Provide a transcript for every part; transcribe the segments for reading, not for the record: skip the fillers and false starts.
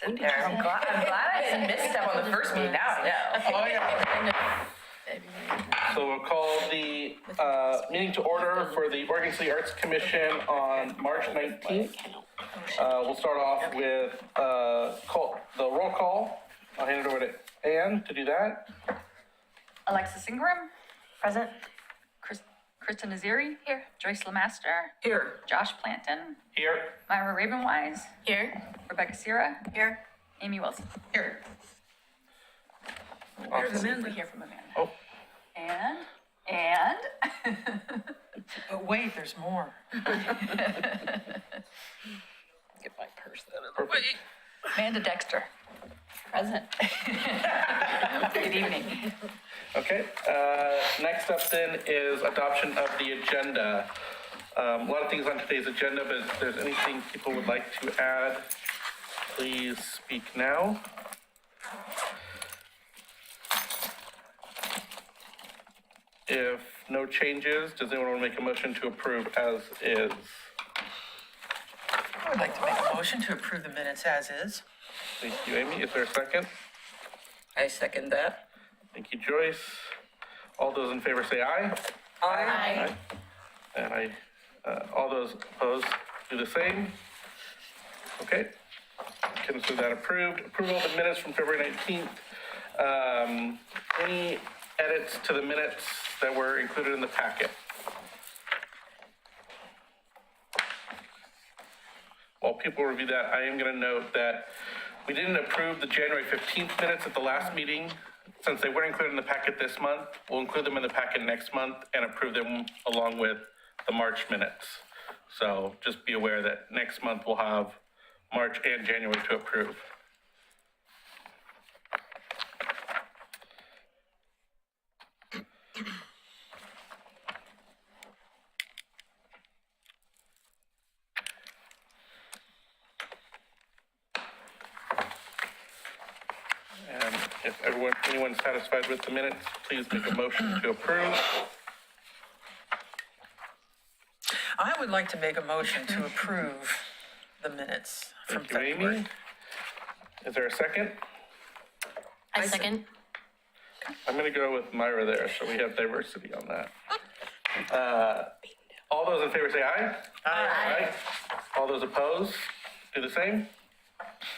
I'm glad I didn't misstep on the first meeting. Now I know. Oh, yeah. So we'll call the meeting to order for the Oregon City Arts Commission on March 19th. We'll start off with the roll call. I'll hand it over to Anne to do that. Alexis Ingram. Present. Krista Naziri. Here. Joyce Lemaster. Here. Josh Planton. Here. Myra Ravenwise. Here. Rebecca Sierra. Here. Amy Wilson. Here. Awesome. We hear from Amanda. Oh. And But wait, there's more. Get my purse then. Amanda Dexter. Present. Good evening. Okay, next up then is adoption of the agenda. A lot of things on today's agenda, but if there's anything people would like to add, please speak now. If no changes, does anyone want to make a motion to approve as is? I would like to make a motion to approve the minutes as is. Thank you, Amy. Is there a second? I second that. Thank you, Joyce. All those in favor say aye. Aye. And all those opposed do the same. Okay. Consider that approved. Approval of the minutes from February 19th. Any edits to the minutes that were included in the packet? While people review that, I am going to note that we didn't approve the January 15th minutes at the last meeting. Since they weren't included in the packet this month, we'll include them in the packet next month and approve them along with the March minutes. So just be aware that next month we'll have March and January to approve. And if anyone's satisfied with the minutes, please make a motion to approve. I would like to make a motion to approve the minutes from Thank you, February. Amy. Is there a second? I second. I'm going to go with Myra there, so we have diversity on that. All those in favor say aye. Aye. All those opposed do the same.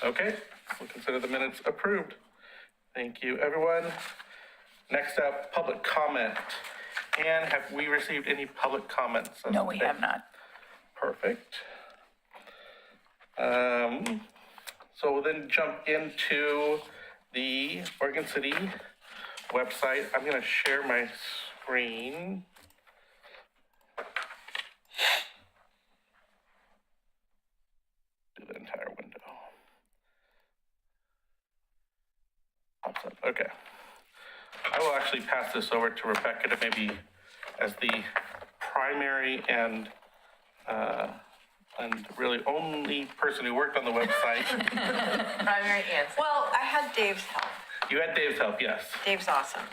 Okay, we'll consider the minutes approved. Thank you, everyone. Next up, public comment. Anne, have we received any public comments? No, we have not. Perfect. So we'll then jump into the Oregon City website. I'm going to share my screen. Do the entire window. Pops up. Okay. I will actually pass this over to Rebecca to maybe as the primary and really only person who worked on the website. Primary answer. Well, I had Dave's help. You had Dave's help, yes. Dave's awesome.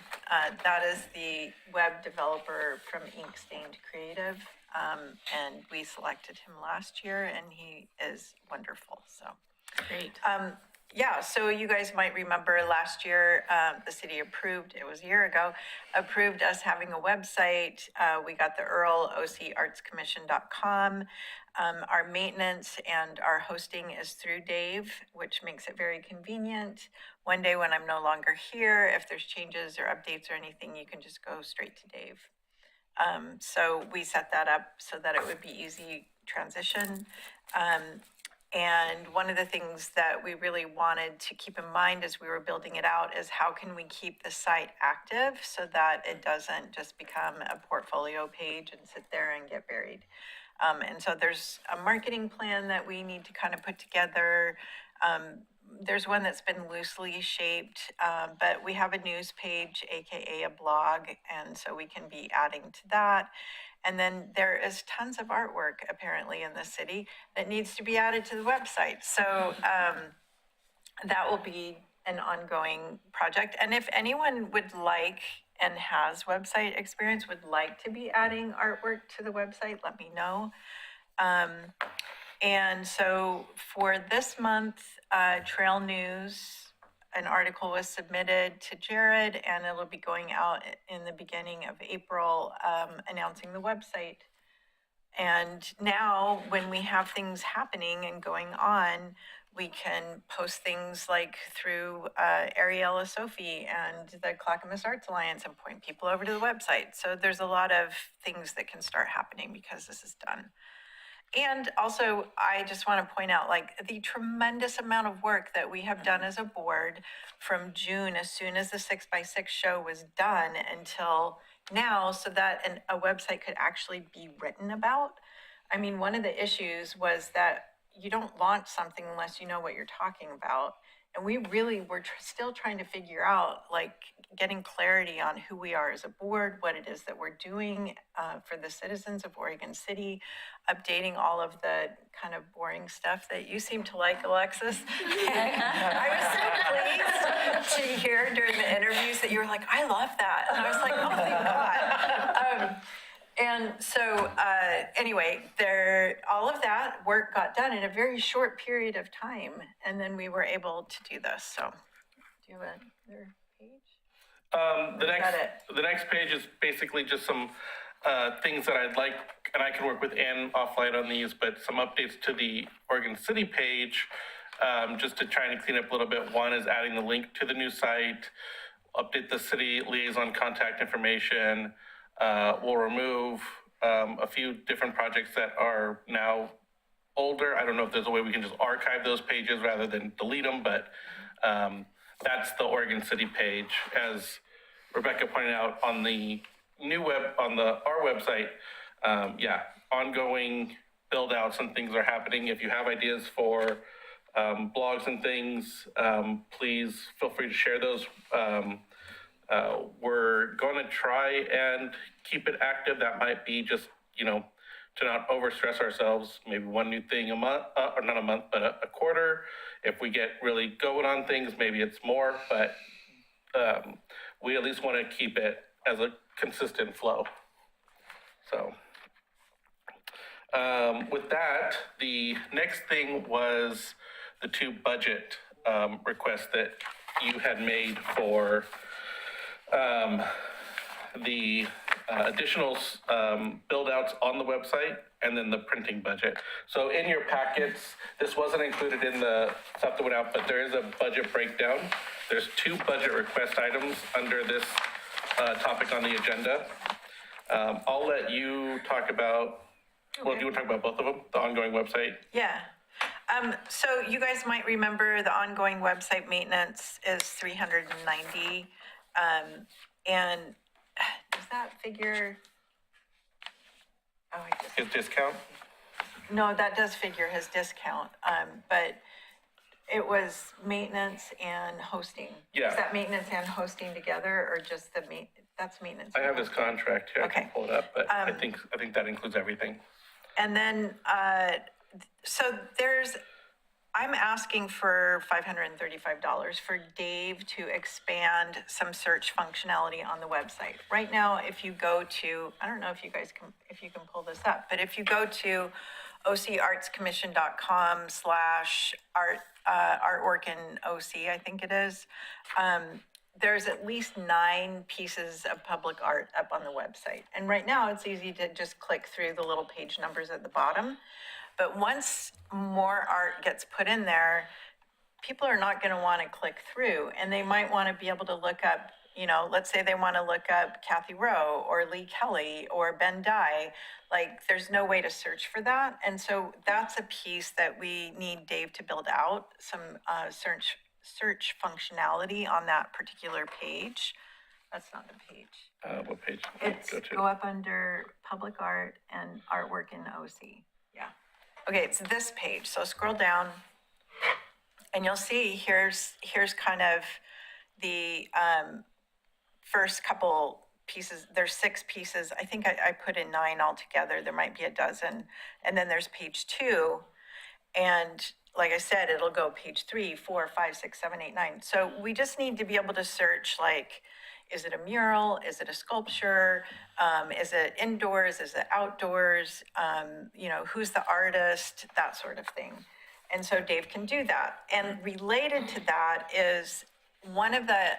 That is the web developer from Ink Stained Creative. And we selected him last year and he is wonderful, so. Great. Yeah, so you guys might remember last year, the city approved, it was a year ago, approved us having a website. We got the URL, ocartscommission.com. Our maintenance and our hosting is through Dave, which makes it very convenient. One day when I'm no longer here, if there's changes or updates or anything, you can just go straight to Dave. So we set that up so that it would be easy transition. And one of the things that we really wanted to keep in mind as we were building it out is how can we keep the site active so that it doesn't just become a portfolio page and sit there and get buried. And so there's a marketing plan that we need to kind of put together. There's one that's been loosely shaped, but we have a news page, AKA a blog, and so we can be adding to that. And then there is tons of artwork apparently in the city that needs to be added to the website. So that will be an ongoing project. And if anyone would like and has website experience, would like to be adding artwork to the website, let me know. And so for this month, Trail News, an article was submitted to Jared, and it'll be going out in the beginning of April, announcing the website. And now, when we have things happening and going on, we can post things like through Ariella Sophie and the Clackamas Arts Alliance and point people over to the website. So there's a lot of things that can start happening because this is done. And also, I just want to point out, like, the tremendous amount of work that we have done as a board from June, as soon as the 6x6 show was done, until now, so that a website could actually be written about. I mean, one of the issues was that you don't launch something unless you know what you're talking about. And we really were still trying to figure out, like, getting clarity on who we are as a board, what it is that we're doing for the citizens of Oregon City, updating all of the kind of boring stuff that you seem to like, Alexis. I was so pleased to hear during the interviews that you were like, I love that. And I was like, oh, thank God. And so, anyway, all of that work got done in a very short period of time, and then we were able to do this. So, do you have another page? The next page is basically just some things that I'd like, and I can work with Ann offline on these, but some updates to the Oregon City page, just to try and clean up a little bit. One is adding the link to the new site, update the city liaison contact information. We'll remove a few different projects that are now older. I don't know if there's a way we can just archive those pages rather than delete them, but that's the Oregon City page. As Rebecca pointed out, on the new our website, ongoing build outs and things are happening. If you have ideas for blogs and things, please feel free to share those. We're going to try and keep it active. That might be just, to not overstress ourselves, maybe one new thing a month, or not a month, but a quarter. If we get really going on things, maybe it's more, but we at least want to keep it as a consistent flow. So with that, the next thing was the 2 budget requests that you had made for the additional build-outs on the website, and then the printing budget. So in your packets, this wasn't included in the stuff that went out, but there is a budget breakdown. There's 2 budget request items under this topic on the agenda. I'll let you talk about, well, do you want to talk about both of them, the ongoing website? Yeah. So you guys might remember the ongoing website maintenance is $390. And does that figure? Oh, His discount? No, that does figure his discount. But it was maintenance and hosting. Yeah. Is that maintenance and hosting together, or just that's maintenance? I have his contract here. I can Okay. pull it up, but I think that includes everything. And then, so I'm asking for $535 for Dave to expand some search functionality on the website. Right now, if you go to, I don't know if you can pull this up, but if you go to ocartscommission.com/artwork in OC, I think it is, there's at least 9 pieces of public art up on the website. And right now, it's easy to just click through the little page numbers at the bottom. But once more art gets put in there, people are not going to want to click through, and they might want to be able to look up, let's say they want to look up Kathy Rowe or Lee Kelly or Ben Dye. Like, there's no way to search for that. And so that's a piece that we need Dave to build out, some search functionality on that particular page. That's not the page. What page? It's go up under public art and artwork in OC. Yeah. Okay, it's this page. So scroll down, and you'll see here's kind of the first couple pieces. There's 6 pieces. I think I put in 9 altogether. There might be a dozen. And then there's page 2, and like I said, it'll go page 3, 4, 5, 6, 7, 8, 9. So we just need to be able to search, like, Is it a mural? Is it a sculpture? Is it indoors? Is it outdoors? Who's the artist? That sort of thing. And so Dave can do that. And related to that is one of the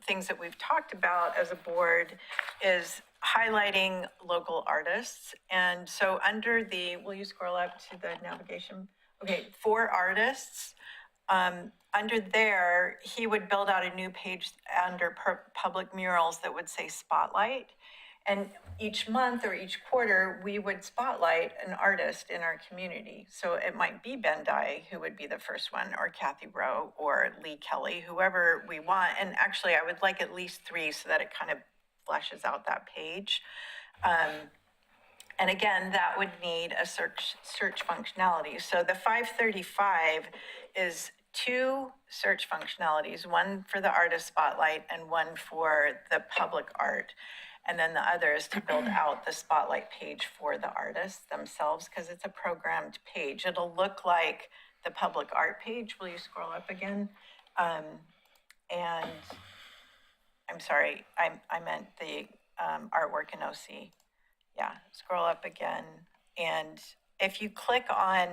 things that we've talked about as a board is highlighting local artists. And so under will you scroll up to the navigation? Okay, for artists, under there, he would build out a new page under public murals that would say spotlight. And each month or each quarter, we would spotlight an artist in our community. So it might be Ben Dye, who would be the first one, or Kathy Rowe, or Lee Kelly, whoever we want. And actually, I would like at least 3 so that it kind of fleshes out that page. And again, that would need a search functionality. So the 535 is 2 search functionalities, one for the artist spotlight and one for the public art. And then the other is to build out the spotlight page for the artists themselves, because it's a programmed page. It'll look like the public art page. Will you scroll up again? And I'm sorry, I meant the artwork in OC. Yeah, scroll up again. And if you click on,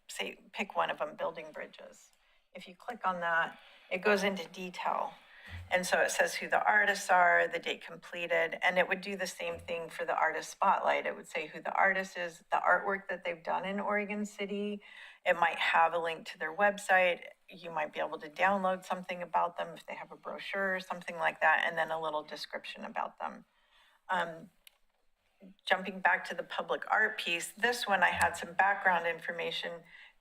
say, pick one of them, building bridges. If you click on that, it goes into detail. And so it says who the artists are, the date completed, and it would do the same thing for the artist spotlight. It would say who the artist is, the artwork that they've done in Oregon City. It might have a link to their website. You might be able to download something about them if they have a brochure or something like that, and then a little description about them. Jumping back to the public art piece, this one I had some background information,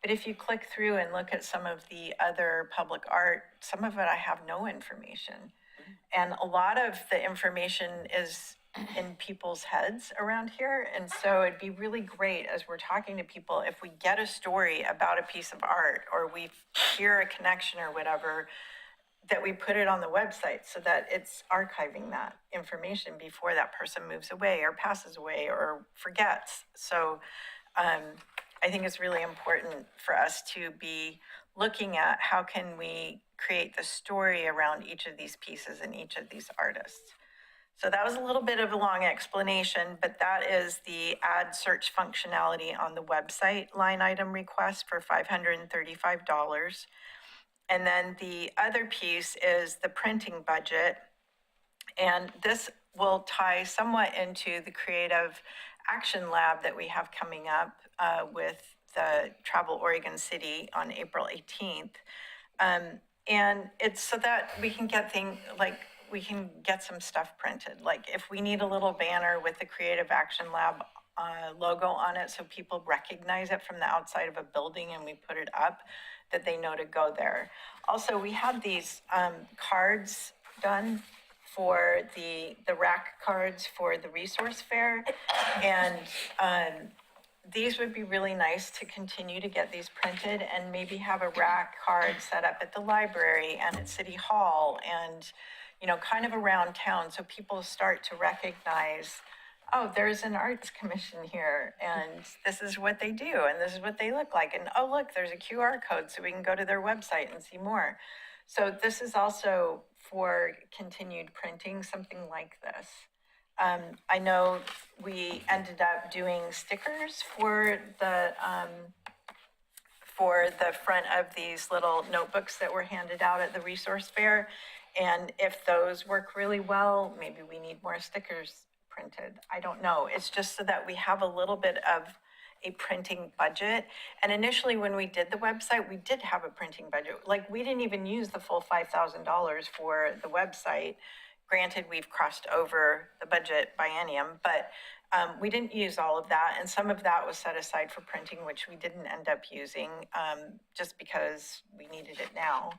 but if you click through and look at some of the other public art, some of it I have no information. And a lot of the information is in people's heads around here. And so it'd be really great as we're talking to people, if we get a story about a piece of art or we hear a connection or whatever, that we put it on the website so that it's archiving that information before that person moves away or passes away or forgets. So I think it's really important for us to be looking at how can we create the story around each of these pieces and each of these artists. So that was a little bit of a long explanation, but that is the add search functionality on the website line item request for $535. And then the other piece is the printing budget. And this will tie somewhat into the Creative Action Lab that we have coming up with the Travel Oregon City on April 18th. And it's so that we can get we can get some stuff printed. Like if we need a little banner with the Creative Action Lab logo on it so people recognize it from the outside of a building and we put it up, that they know to go there. Also, we have these cards done for the rack cards for the resource fair. And these would be really nice to continue to get these printed and maybe have a rack card set up at the library and at City Hall and, kind of around town so people start to recognize, oh, there's an arts commission here and this is what they do and this is what they look like. And oh, look, there's a QR code so we can go to their website and see more. So this is also for continued printing, something like this. I know we ended up doing stickers for the front of these little notebooks that were handed out at the resource fair. And if those work really well, maybe we need more stickers printed. I don't know. It's just so that we have a little bit of a printing budget. And initially when we did the website, we did have a printing budget. Like we didn't even use the full $5,000 for the website. Granted, we've crossed over the budget biennium, but we didn't use all of that. And some of that was set aside for printing, which we didn't end up using just because we needed it now.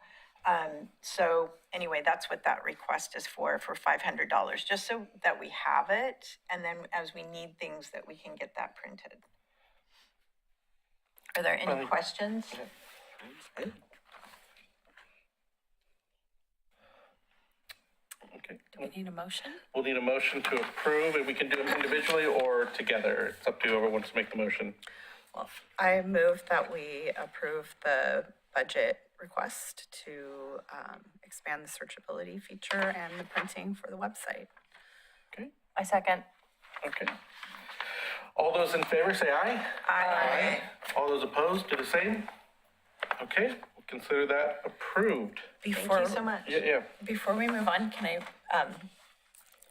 So anyway, that's what that request is for $500, just so that we have it. And then as we need things that we can get that printed. Are there any questions? Okay. Do we need a motion? We'll need a motion to approve, and we can do them individually or together. It's up to whoever wants to make the motion. Well, I move that we approve the budget request to expand the searchability feature and the printing for the website. Okay, I second. okay. All those in favor say aye. Aye. All those opposed do the same. Okay, we'll consider that approved. Thank you so much. Yeah. Before we move on, can I,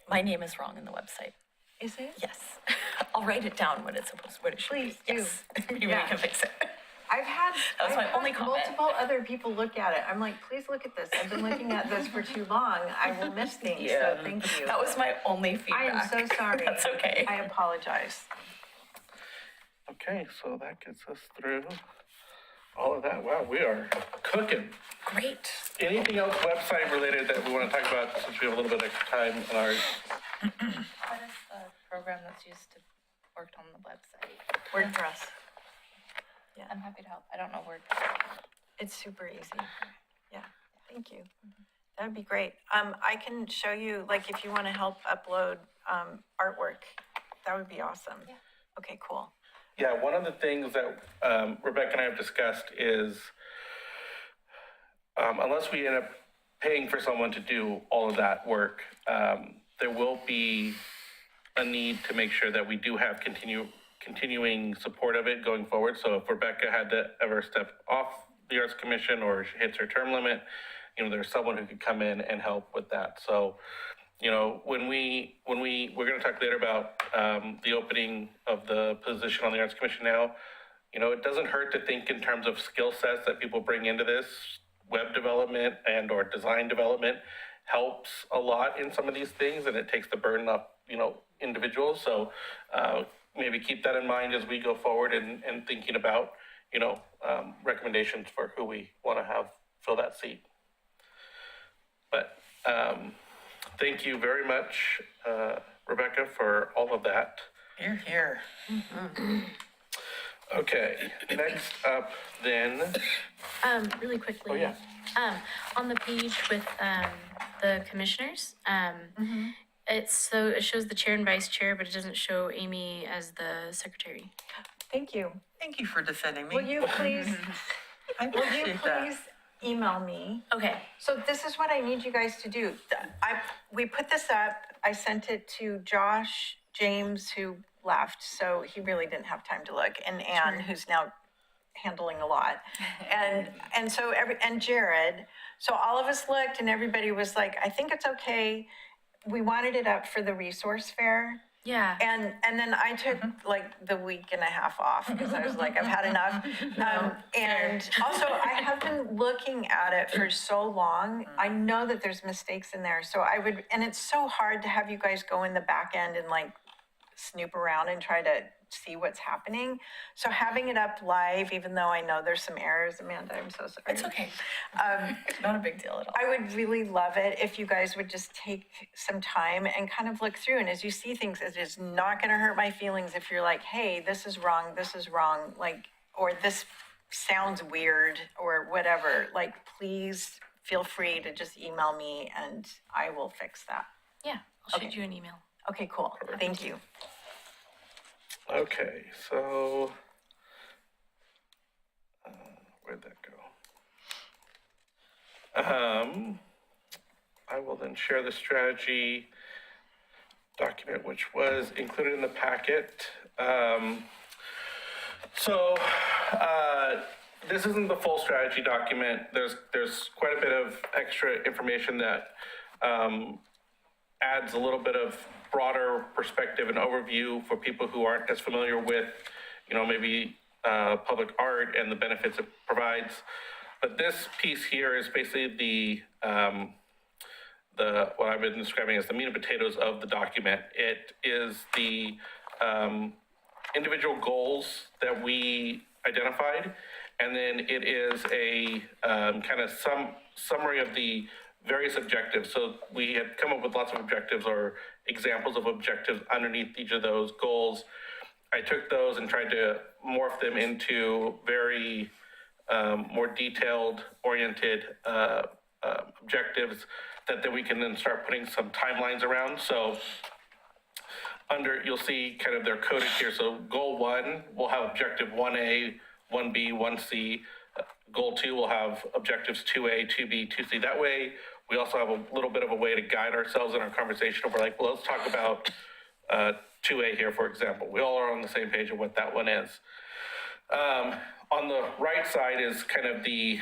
my name is wrong in the website. Is it? Yes. I'll write it down what it's supposed, what it should be. Please do. Yes. Maybe we Yeah. can fix it. I've had, That was I've my had only comment. multiple other people look at it. I'm like, please look at this. I've been looking at this for too long. I will miss things, so thank you. That was my only I feedback. am so sorry. That's okay. I apologize. Okay, so that gets us through all of that. Wow, we are cooking. Great. Anything else website related that we want to talk about since we have a little bit extra time in our, What is the program that's used to work on the website? WordPress. I'm happy to help. I don't know Word. It's super easy. Yeah, thank you. That would be great. I can show you, like, if you want to help upload artwork, that would be awesome. Yeah. Okay, cool. yeah, one of the things that Rebecca and I have discussed is unless we end up paying for someone to do all of that work, there will be a need to make sure that we do have continuing support of it going forward. So if Rebecca had to ever step off the Arts Commission or she hits her term limit, there's someone who could come in and help with that. So, when we're going to talk later about the opening of the position on the Arts Commission now, it doesn't hurt to think in terms of skill sets that people bring into this. Web development and or design development helps a lot in some of these things, and it takes the burden off, individuals. So maybe keep that in mind as we go forward and thinking about, recommendations for who we want to have fill that seat. But thank you very much, Rebecca, for all of that. Here. Okay, next up then, Really quickly. oh yeah, On the page with the commissioners, it shows the chair and vice chair, but it doesn't show Amy as the secretary. Thank you. Thank you for defending me. Will you please, I will you appreciate that. please email me? Okay. So this is what I need you guys to do. We put this up, I sent it to Josh James, who left, so he really didn't have time to look, and Anne, who's now handling a lot. And so and Jared. So all of us looked and everybody was like, I think it's okay. We wanted it up for the resource fair. Yeah. And then I took like the week and a half off because I was like, I've had enough. And also I have been looking at it for so long. I know that there's mistakes in there. So and it's so hard to have you guys go in the back end and like snoop around and try to see what's happening. So having it up live, even though I know there's some errors, Amanda, I'm so sorry. It's okay. Not a big deal at all. I would really love it if you guys would just take some time and kind of look through. And as you see things, it is not going to hurt my feelings if you're like, hey, this is wrong, like, or this sounds weird or whatever. Like, please feel free to just email me and I will fix that. Yeah. I'll shoot Okay. you an email. Okay, cool. Thank you. okay, so, where'd that go? I will then share the strategy document, which was included in the packet. This isn't the full strategy document. There's quite a bit of extra information that adds a little bit of broader perspective and overview for people who aren't as familiar with, maybe public art and the benefits it provides. But this piece here is basically what I've been describing as the meat and potatoes of the document. It is the individual goals that we identified, and then it is a kind of summary of the various objectives. So we had come up with lots of objectives or examples of objectives underneath each of those goals. I took those and tried to morph them into very more detailed oriented objectives that then we can then start putting some timelines around. So you'll see kind of they're coded here. So goal 1 will have objective 1A, 1B, 1C. Goal 2 will have objectives 2A, 2B, 2C. That way, we also have a little bit of a way to guide ourselves in our conversation. We're like, well, let's talk about 2A here, for example. We all are on the same page of what that one is. On the right side is kind of the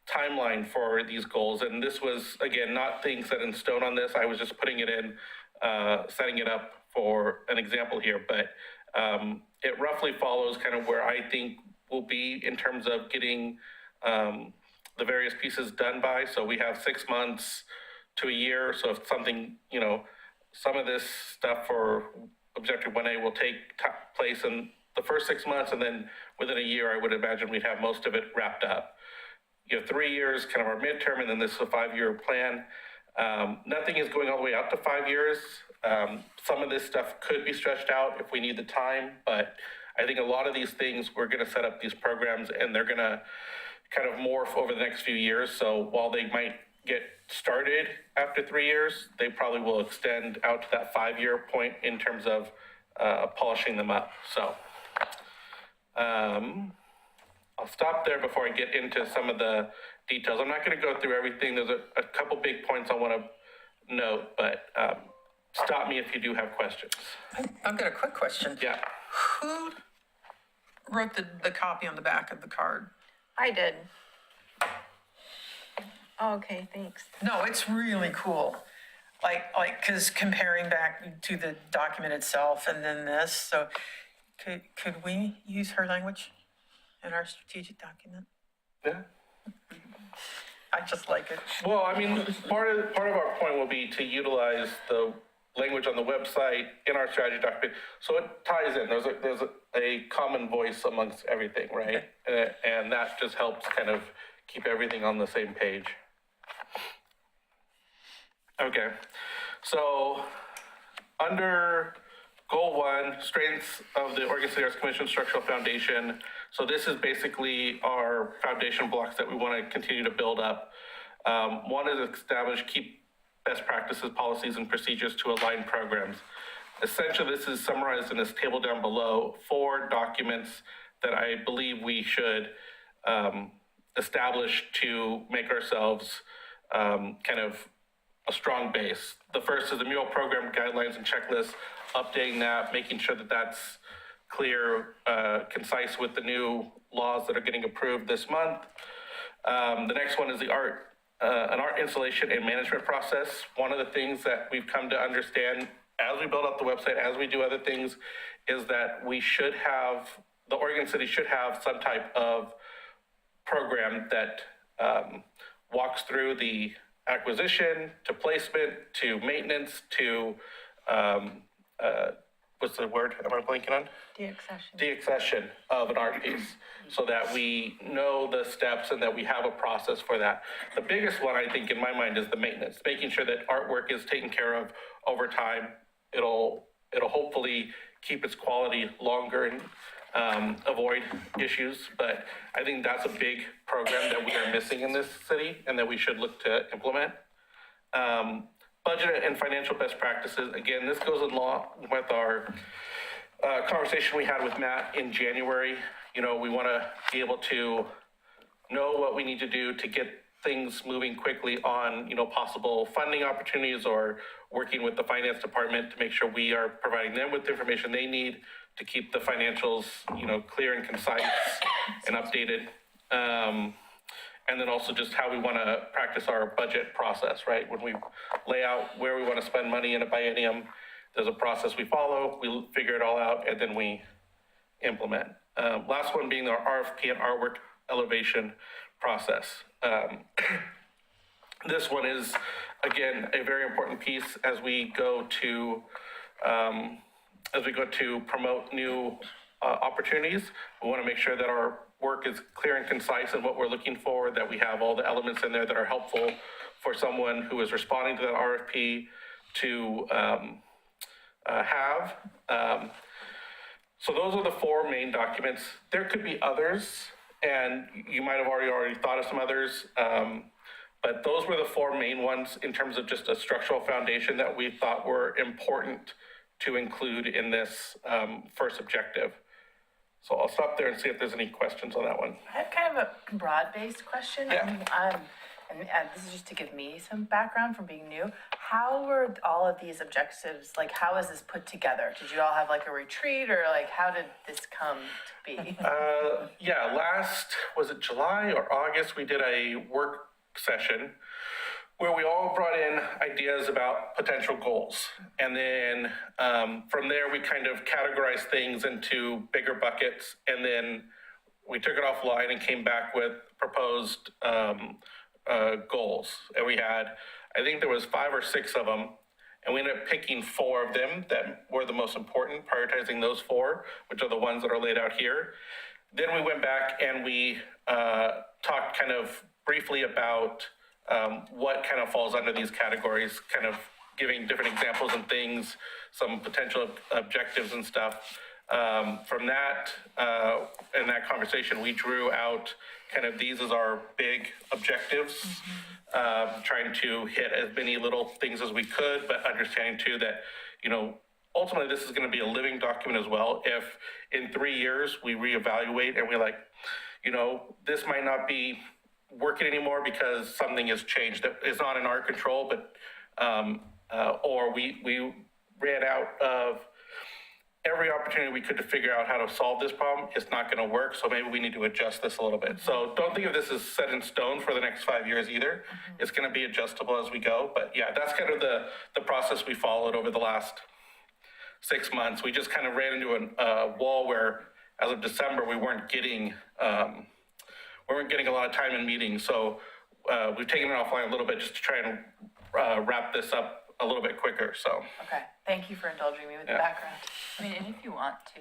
timeline for these goals. And this was, again, not things set in stone on this. I was just putting it in, setting it up for an example here. But it roughly follows kind of where I think we'll be in terms of getting the various pieces done by. So we have 6 months to a year. So if something, you know, some of this stuff for Objective 1A will take place in the first 6 months, and then within a year, I would imagine we'd have most of it wrapped up. You have 3 years, kind of our midterm, and then this is a 5-year plan. Nothing is going all the way out to 5 years. Some of this stuff could be stretched out if we need the time, but I think a lot of these things, we're going to set up these programs and they're going to kind of morph over the next few years. So while they might get started after 3 years, they probably will extend out to that 5-year point in terms of polishing them up. So I'll stop there before I get into some of the details. I'm not going to go through everything. There's a couple big points I want to note, but stop me if you do have questions. I've got a quick question. Yeah. Who wrote the copy on the back of the card? I did. Oh, okay, thanks. No, it's really cool. Like, because comparing back to the document itself and then this, so could we use her language in our strategic document? Yeah. I just like it. Well, I mean, part of our point will be to utilize the language on the website in our strategy document, so it ties in. There's a common voice amongst everything, right? And that just helps kind of keep everything on the same page. Okay, so under Goal 1, Strengths of the Oregon City Arts Commission Structural Foundation. So this is basically our foundation blocks that we want to continue to build up. One is establish, keep best practices, policies, and procedures to align programs. Essentially, this is summarized in this table down below, 4 documents that I believe we should establish to make ourselves kind of a strong base. The first is the mural program guidelines and checklists, updating that, making sure that that's clear, concise with the new laws that are getting approved this month. The next one is the an art installation and management process. One of the things that we've come to understand as we build up the website, as we do other things, is that we should have, the Oregon City should have some type of program that walks through the acquisition to placement to maintenance to what's the word am I blanking on? Deaccession of an art piece, so that we know the steps and that we have a process for that. The biggest one, I think, in my mind, is the maintenance, making sure that artwork is taken care of over time. It'll hopefully keep its quality longer and avoid issues. But I think that's a big program that we are missing in this city and that we should look to implement. Budget and financial best practices. Again, this goes along with our conversation we had with Matt in January. You know, we want to be able to know what we need to do to get things moving quickly on, you know, possible funding opportunities, or working with the finance department to make sure we are providing them with the information they need to keep the financials, you know, clear and concise and updated. And then also just how we want to practice our budget process, right? When we lay out where we want to spend money in a biennium, there's a process we follow, we figure it all out, and then we implement. Last one being our RFP and artwork elevation process. This one is, again, a very important piece as we go to promote new opportunities. We want to make sure that our work is clear and concise in what we're looking for, that we have all the elements in there that are helpful for someone who is responding to that RFP to have. So those are the 4 main documents. There could be others, and you might have already thought of some others, but those were the 4 main ones in terms of just a structural foundation that we thought were important to include in this first objective. So I'll stop there and see if there's any questions on that one. I have kind of a broad-based question. Yeah. And this is just to give me some background from being new. How were all of these objectives, like, how was this put together? Did you all have like a retreat, or like, how did this come to be? Yeah, was it July or August, we did a work session where we all brought in ideas about potential goals. And then from there, we kind of categorized things into bigger buckets. And then we took it offline and came back with proposed goals. And we had, I think there was 5 or 6 of them. And we ended up picking 4 of them that were the most important, prioritizing those 4, which are the ones that are laid out here. Then we went back and we talked kind of briefly about what kind of falls under these categories, kind of giving different examples and things, some potential objectives and stuff. From that, in that conversation, we drew out kind of these as our big objectives, trying to hit as many little things as we could, but understanding too that, you know, ultimately this is going to be a living document as well. If in 3 years we reevaluate and we're like, you know, this might not be working anymore because something has changed that is not in our control, but or we ran out of every opportunity we could to figure out how to solve this problem. It's not going to work, so maybe we need to adjust this a little bit. So don't think of this as set in stone for the next 5 years either. It's going to be adjustable as we go. But yeah, that's kind of the process we followed over the last 6 months. We just kind of ran into a wall where, as of December, we weren't getting a lot of time in meetings. So we've taken it offline a little bit just to try and wrap this up a little bit quicker. So Okay, thank you for indulging me with the background. I mean, and if you want to,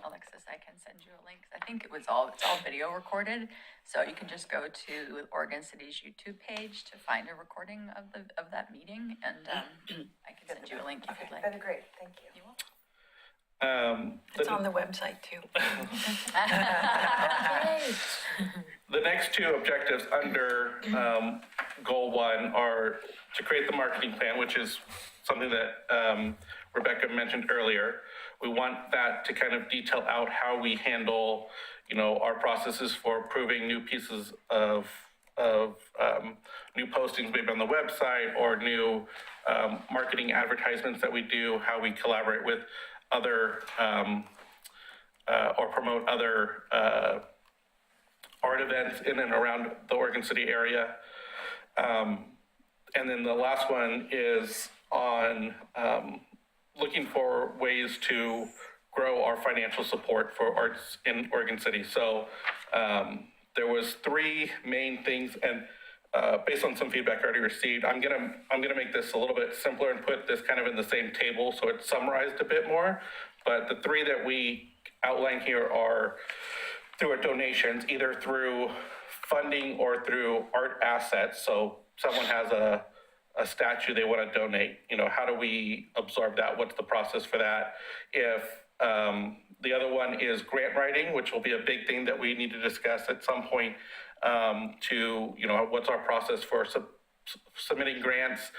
Alexis, I can send you a link. I think it's all video recorded, so you can just go to Oregon City's YouTube page to find a recording of that meeting, and I can send you a link if you'd like. That'd be great, thank you. You will. It's on the website too. The next 2 objectives under goal 1 are to create the marketing plan, which is something that Rebecca mentioned earlier. We want that to kind of detail out how we handle, you know, our processes for approving new pieces of new postings maybe on the website, or new marketing advertisements that we do, how we collaborate with other or promote other art events in and around the Oregon City area. And then the last one is on looking for ways to grow our financial support for arts in Oregon City. So there was 3 main things, and based on some feedback I already received, I'm gonna make this a little bit simpler and put this kind of in the same table so it's summarized a bit more. But the 3 that we outline here are through our donations, either through funding or through art assets. So someone has a statue they want to donate, you know, how do we absorb that? What's the process for that? If the other one is grant writing, which will be a big thing that we need to discuss at some point, to, you know, what's our process for submitting grants?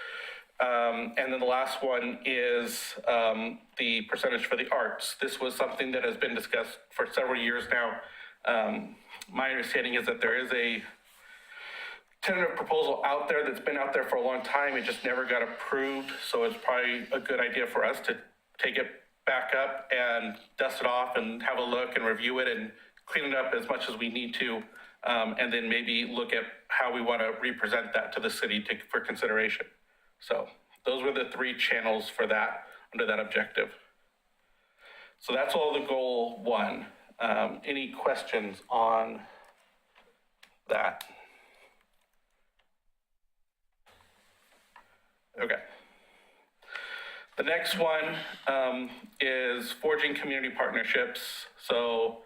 And then the last one is the percentage for the arts. This was something that has been discussed for several years now. My understanding is that there is a tentative proposal out there that's been out there for a long time. It just never got approved. So it's probably a good idea for us to take it back up and dust it off and have a look and review it and clean it up as much as we need to. And then maybe look at how we want to represent that to the city for consideration. So those were the 3 channels for that under that objective. So that's all the goal 1. Any questions on that? Okay. The next one is forging community partnerships. So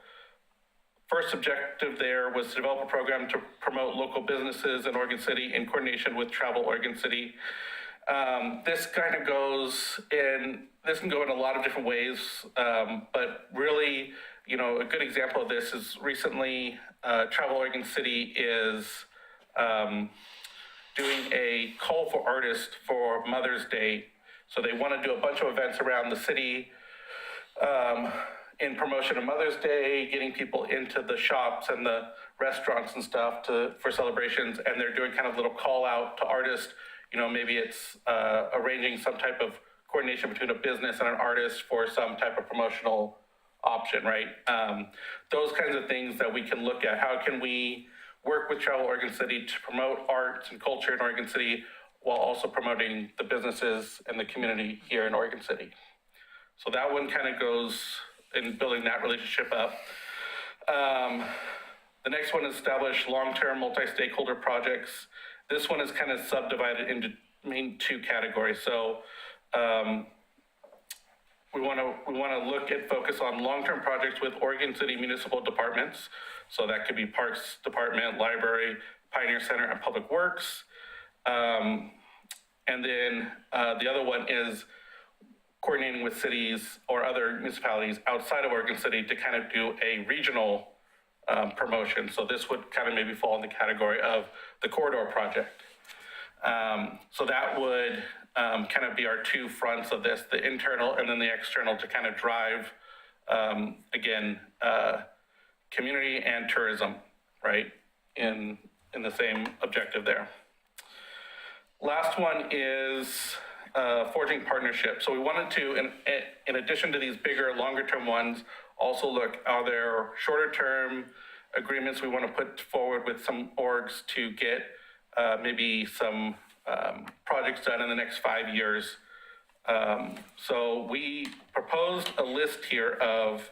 first objective there was to develop a program to promote local businesses in Oregon City in coordination with Travel Oregon City. This kind of this can go in a lot of different ways, but really, you know, a good example of this is recently Travel Oregon City is doing a call for artists for Mother's Day. So they want to do a bunch of events around the city, in promotion of Mother's Day, getting people into the shops and the restaurants and stuff for celebrations, and they're doing kind of little call out to artists. Maybe it's arranging some type of coordination between a business and an artist for some type of promotional option, right? Those kinds of things that we can look at. How can we work with Travel Oregon City to promote arts and culture in Oregon City while also promoting the businesses and the community here in Oregon City? So that one kind of goes in building that relationship up. The next one is establish long-term multi-stakeholder projects. This one is kind of subdivided into main two categories. So we want to look at focus on long-term projects with Oregon City municipal departments. So that could be Parks Department, Library, Pioneer Center, and Public Works. And then the other one is coordinating with cities or other municipalities outside of Oregon City to kind of do a regional promotion. So this would kind of maybe fall in the category of the corridor project. So that would kind of be our two fronts of this, the internal and then the external, to kind of drive, again, community and tourism, right, in the same objective there. Last one is forging partnerships. So we wanted to, in addition to these bigger, longer term ones, also look, are there shorter term agreements we want to put forward with some orgs to get maybe some projects done in the next 5 years. So we proposed a list here of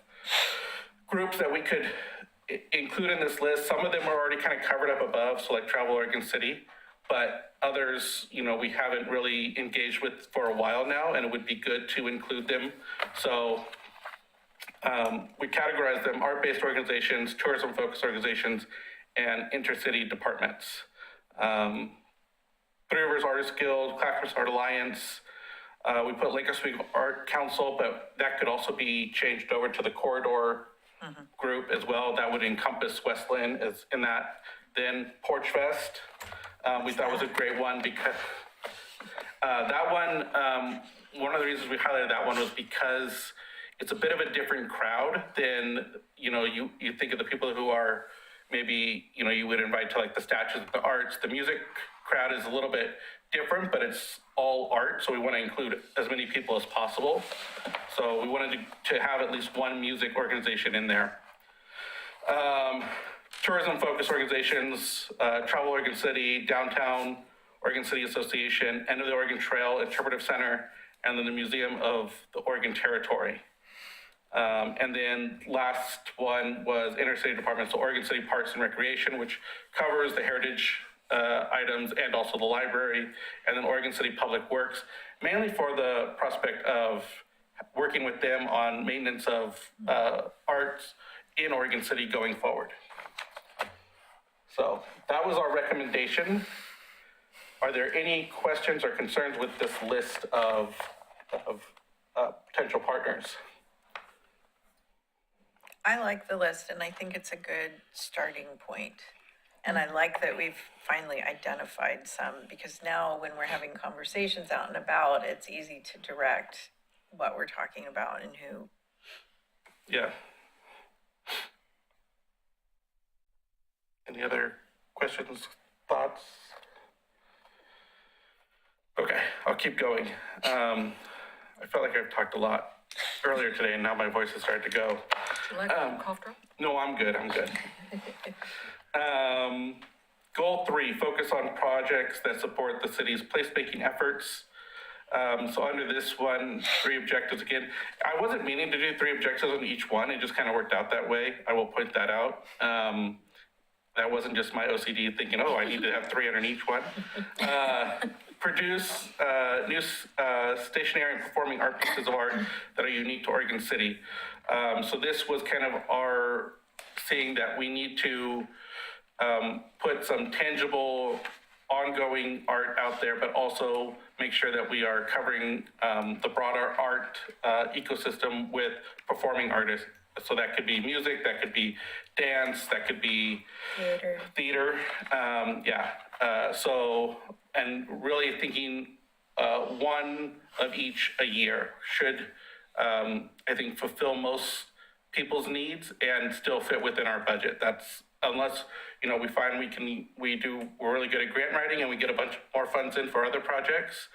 groups that we could include in this list. Some of them are already kind of covered up above, so like Travel Oregon City, but others, we haven't really engaged with for a while now, and it would be good to include them. So we categorize them: art-based organizations, tourism-focused organizations, and intercity departments. Three Rivers Artists Guild, Clackamas Art Alliance. We put Lake Oswego Art Council, but that could also be changed over to the corridor group as well. That would encompass Westland as in that. Then Porch Fest, we thought was a great one because that one of the reasons we highlighted that one was because it's a bit of a different crowd than, you think of the people who are maybe, you would invite to like the statues of the arts. The music crowd is a little bit different, but it's all art. So we want to include as many people as possible. So we wanted to have at least one music organization in there. Tourism focused organizations, Travel Oregon City, Downtown Oregon City Association, End of the Oregon Trail Interpretive Center, and then the Museum of the Oregon Territory. And then last one was intercity departments, so Oregon City Parks and Recreation, which covers the heritage items and also the library, and then Oregon City Public Works, mainly for the prospect of working with them on maintenance of arts in Oregon City going forward. So that was our recommendation. Are there any questions or concerns with this list of potential partners? I like the list, and I think it's a good starting point. And I like that we've finally identified some, because now when we're having conversations out and about, it's easy to direct what we're talking about and who. Yeah. Any other questions, thoughts? Okay, I'll keep going. I felt like I've talked a lot earlier today, and now my voice has started to go. Would you like a cough drop? No, I'm good. Goal 3, focus on projects that support the city's placemaking efforts. So under this one, 3 objectives again. I wasn't meaning to do 3 objectives on each one. It just kind of worked out that way. I will point that out. That wasn't just my OCD thinking, I need to have 3 on each one. Produce new stationary and performing art pieces of art that are unique to Oregon City. So this was kind of our seeing that we need to put some tangible, ongoing art out there, but also make sure that we are covering the broader art ecosystem with performing artists. So that could be music, that could be dance, that could be theater. And really thinking one of each a year should, I think, fulfill most people's needs and still fit within our budget. That's unless, you know, we find we're really good at grant writing and we get a bunch more funds in for other projects.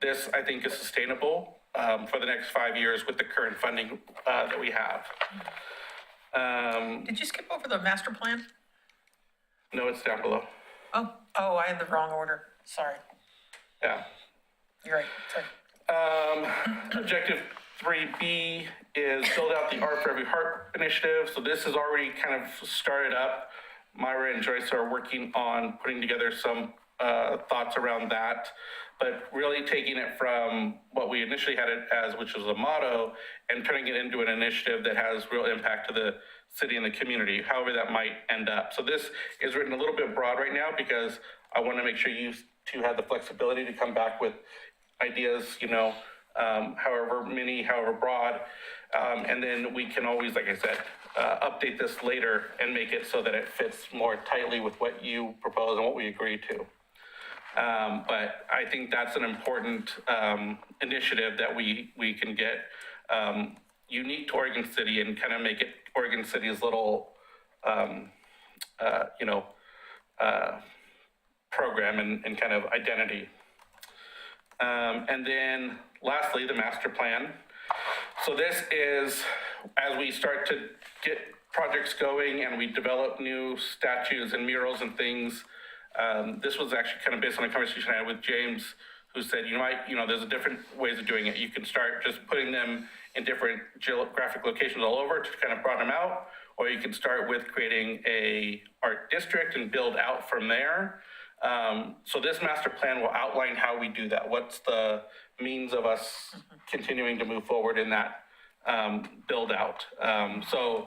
This, I think, is sustainable for the next 5 years with the current funding that we have. Did you skip over the master plan? No, it's down below. Oh, I had the wrong order. Sorry. Yeah. You're right. Sorry. Objective 3B is build out the Art for Every Heart initiative. So this is already kind of started up. Myra and Joyce are working on putting together some thoughts around that, but really taking it from what we initially had it as, which was a motto, and turning it into an initiative that has real impact to the city and the community, however that might end up. So this is written a little bit broad right now because I want to make sure you two have the flexibility to come back with ideas, you know, however many, however broad. And then we can always, like I said, update this later and make it so that it fits more tightly with what you propose and what we agree to. But I think that's an important initiative that we can get unique to Oregon City and kind of make it Oregon City's little, you know, program and kind of identity. And then lastly, the master plan. So this is, as we start to get projects going and we develop new statues and murals and things, this was actually kind of based on a conversation I had with James, who said, you know, there's different ways of doing it. You can start just putting them in different geographic locations all over to kind of broaden them out, or you can start with creating a art district and build out from there. So this master plan will outline how we do that. What's the means of us continuing to move forward in that build out. So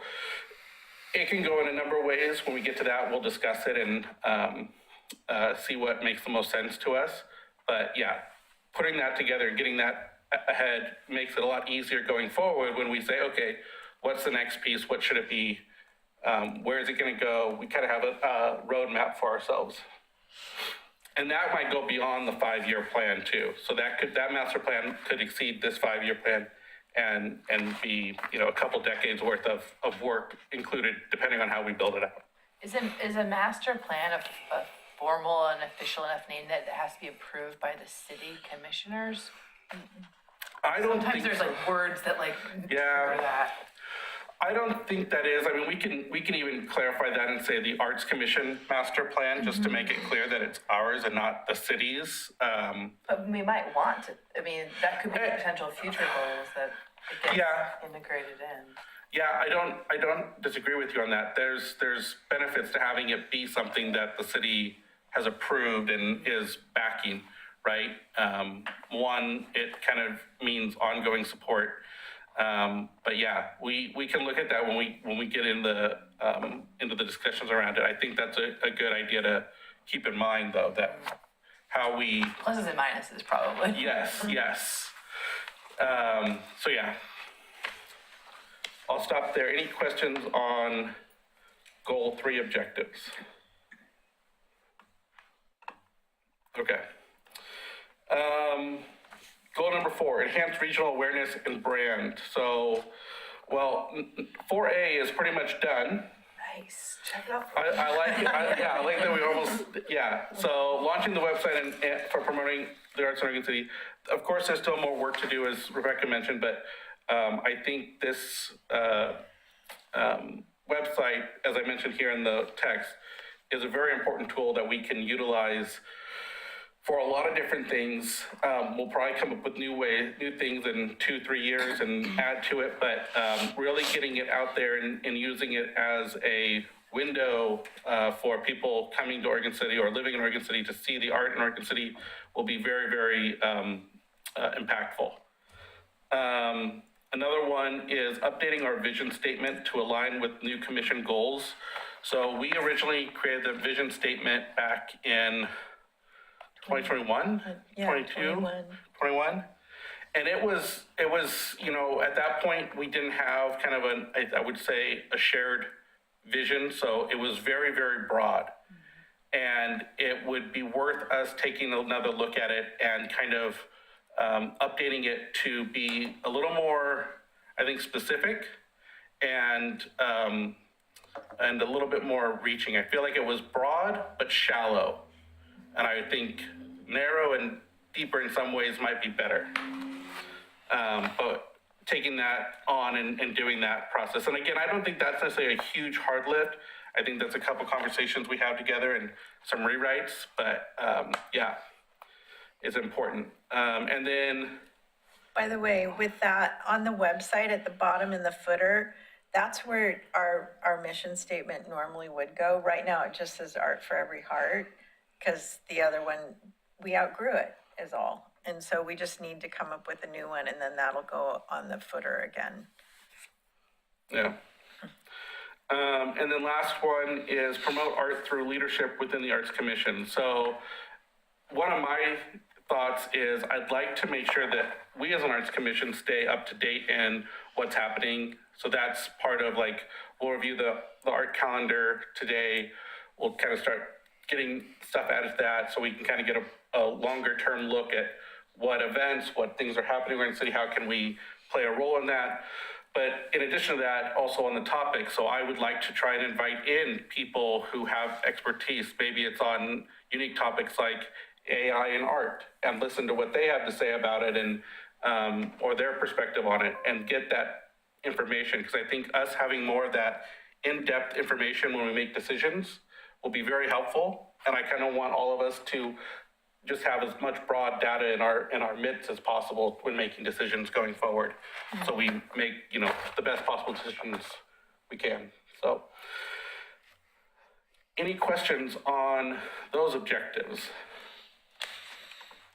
it can go in a number of ways. When we get to that, we'll discuss it and see what makes the most sense to us. But yeah, putting that together and getting that ahead makes it a lot easier going forward when we say, okay, what's the next piece? What should it be? Where is it going to go? We kind of have a roadmap for ourselves. And that might go beyond the 5-year plan too. So that master plan could exceed this 5-year plan and be, you know, a couple decades worth of work included, depending on how we build it out. Is a master plan a formal and official enough name that it has to be approved by the city commissioners? I don't Sometimes think there's so. like words that like Yeah. trigger that. I don't think that is. I mean, we can even clarify that and say the Arts Commission master plan, just to make it clear that it's ours and not the city's. But we might want to, I mean, that could be potential future goals that it gets Yeah. integrated in. Yeah, I don't disagree with you on that. There's benefits to having it be something that the city has approved and is backing, right? One, it kind of means ongoing support. But yeah, we can look at that when we get into the discussions around it. I think that's a good idea to keep in mind, though, that how we. Pluses and minuses, probably. Yes. So yeah, I'll stop there. Any questions on goal 3 objectives? Okay. Goal number 4, enhance regional awareness and brand. So, well, 4A is pretty much done. Nice. Check it out. I like it. I like that we almost, So launching the website and for promoting the arts in Oregon City. Of course, there's still more work to do, as Rebecca mentioned, but I think this website, as I mentioned here in the text, is a very important tool that we can utilize for a lot of different things. We'll probably come up with new things in 2-3 years and add to it, but really getting it out there and using it as a window for people coming to Oregon City or living in Oregon City to see the art in Oregon City will be very, very impactful. Another one is updating our vision statement to align with new commission goals. So we originally created the vision statement back in 2021, 22, 21. And it was, you know, at that point, we didn't have kind of I would say a shared vision. So it was very, very broad. And it would be worth us taking another look at it and kind of updating it to be a little more, I think, specific and a little bit more reaching. I feel like it was broad but shallow, and I think narrow and deeper in some ways might be better. But taking that on and doing that process. And again, I don't think that's necessarily a huge hard lift. I think that's a couple conversations we have together and some rewrites, but yeah, it's important. And then, By the way, with that, on the website at the bottom in the footer, that's where our mission statement normally would go. Right now, it just says Art for Every Heart, because the other one, we outgrew it, is all. And so we just need to come up with a new one, and then that'll go on the footer again. yeah. And then last one is promote art through leadership within the Arts Commission. So one of my thoughts is I'd like to make sure that we as an Arts Commission stay up to date in what's happening. So that's part of like, we'll review the art calendar today. We'll kind of start getting stuff added to that so we can kind of get a longer term look at what events, what things are happening around the city, how can we play a role in that. But in addition to that, also on the topic, so I would like to try and invite in people who have expertise. Maybe it's on unique topics like AI and art, and listen to what they have to say about it and or their perspective on it, and get that information. Because I think us having more of that in-depth information when we make decisions will be very helpful. And I kind of want all of us to just have as much broad data in our midst as possible when making decisions going forward. So we make, the best possible decisions we can. So any questions on those objectives?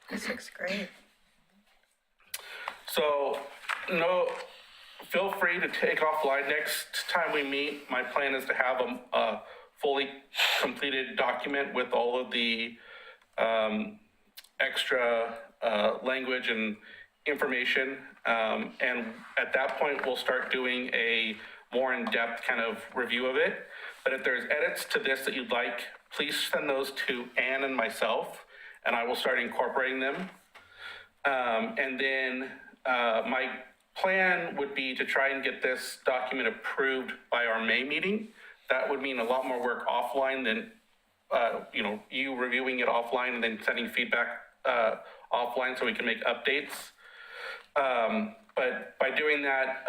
This looks great. So feel free to take offline. Next time we meet, my plan is to have a fully completed document with all of the extra language and information. And at that point, we'll start doing a more in-depth kind of review of it. But if there's edits to this that you'd like, please send those to Anne and myself, and I will start incorporating them. And then my plan would be to try and get this document approved by our May meeting. That would mean a lot more work offline than you reviewing it offline and then sending feedback offline so we can make updates. But by doing that,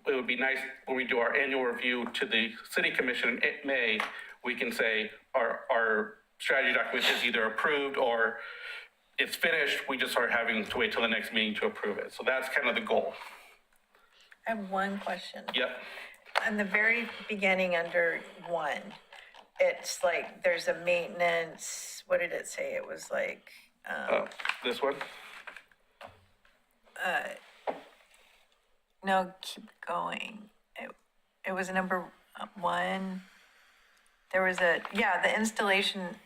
it would be nice when we do our annual review to the City Commission in May, we can say our strategy document is either approved or it's finished. We just are having to wait till the next meeting to approve it. So that's kind of the goal. I have one question. Yep. In the very beginning under 1, it's like, there's a maintenance, what did it say? It was like, This one? no, keep going. It was number 1. There was the installation,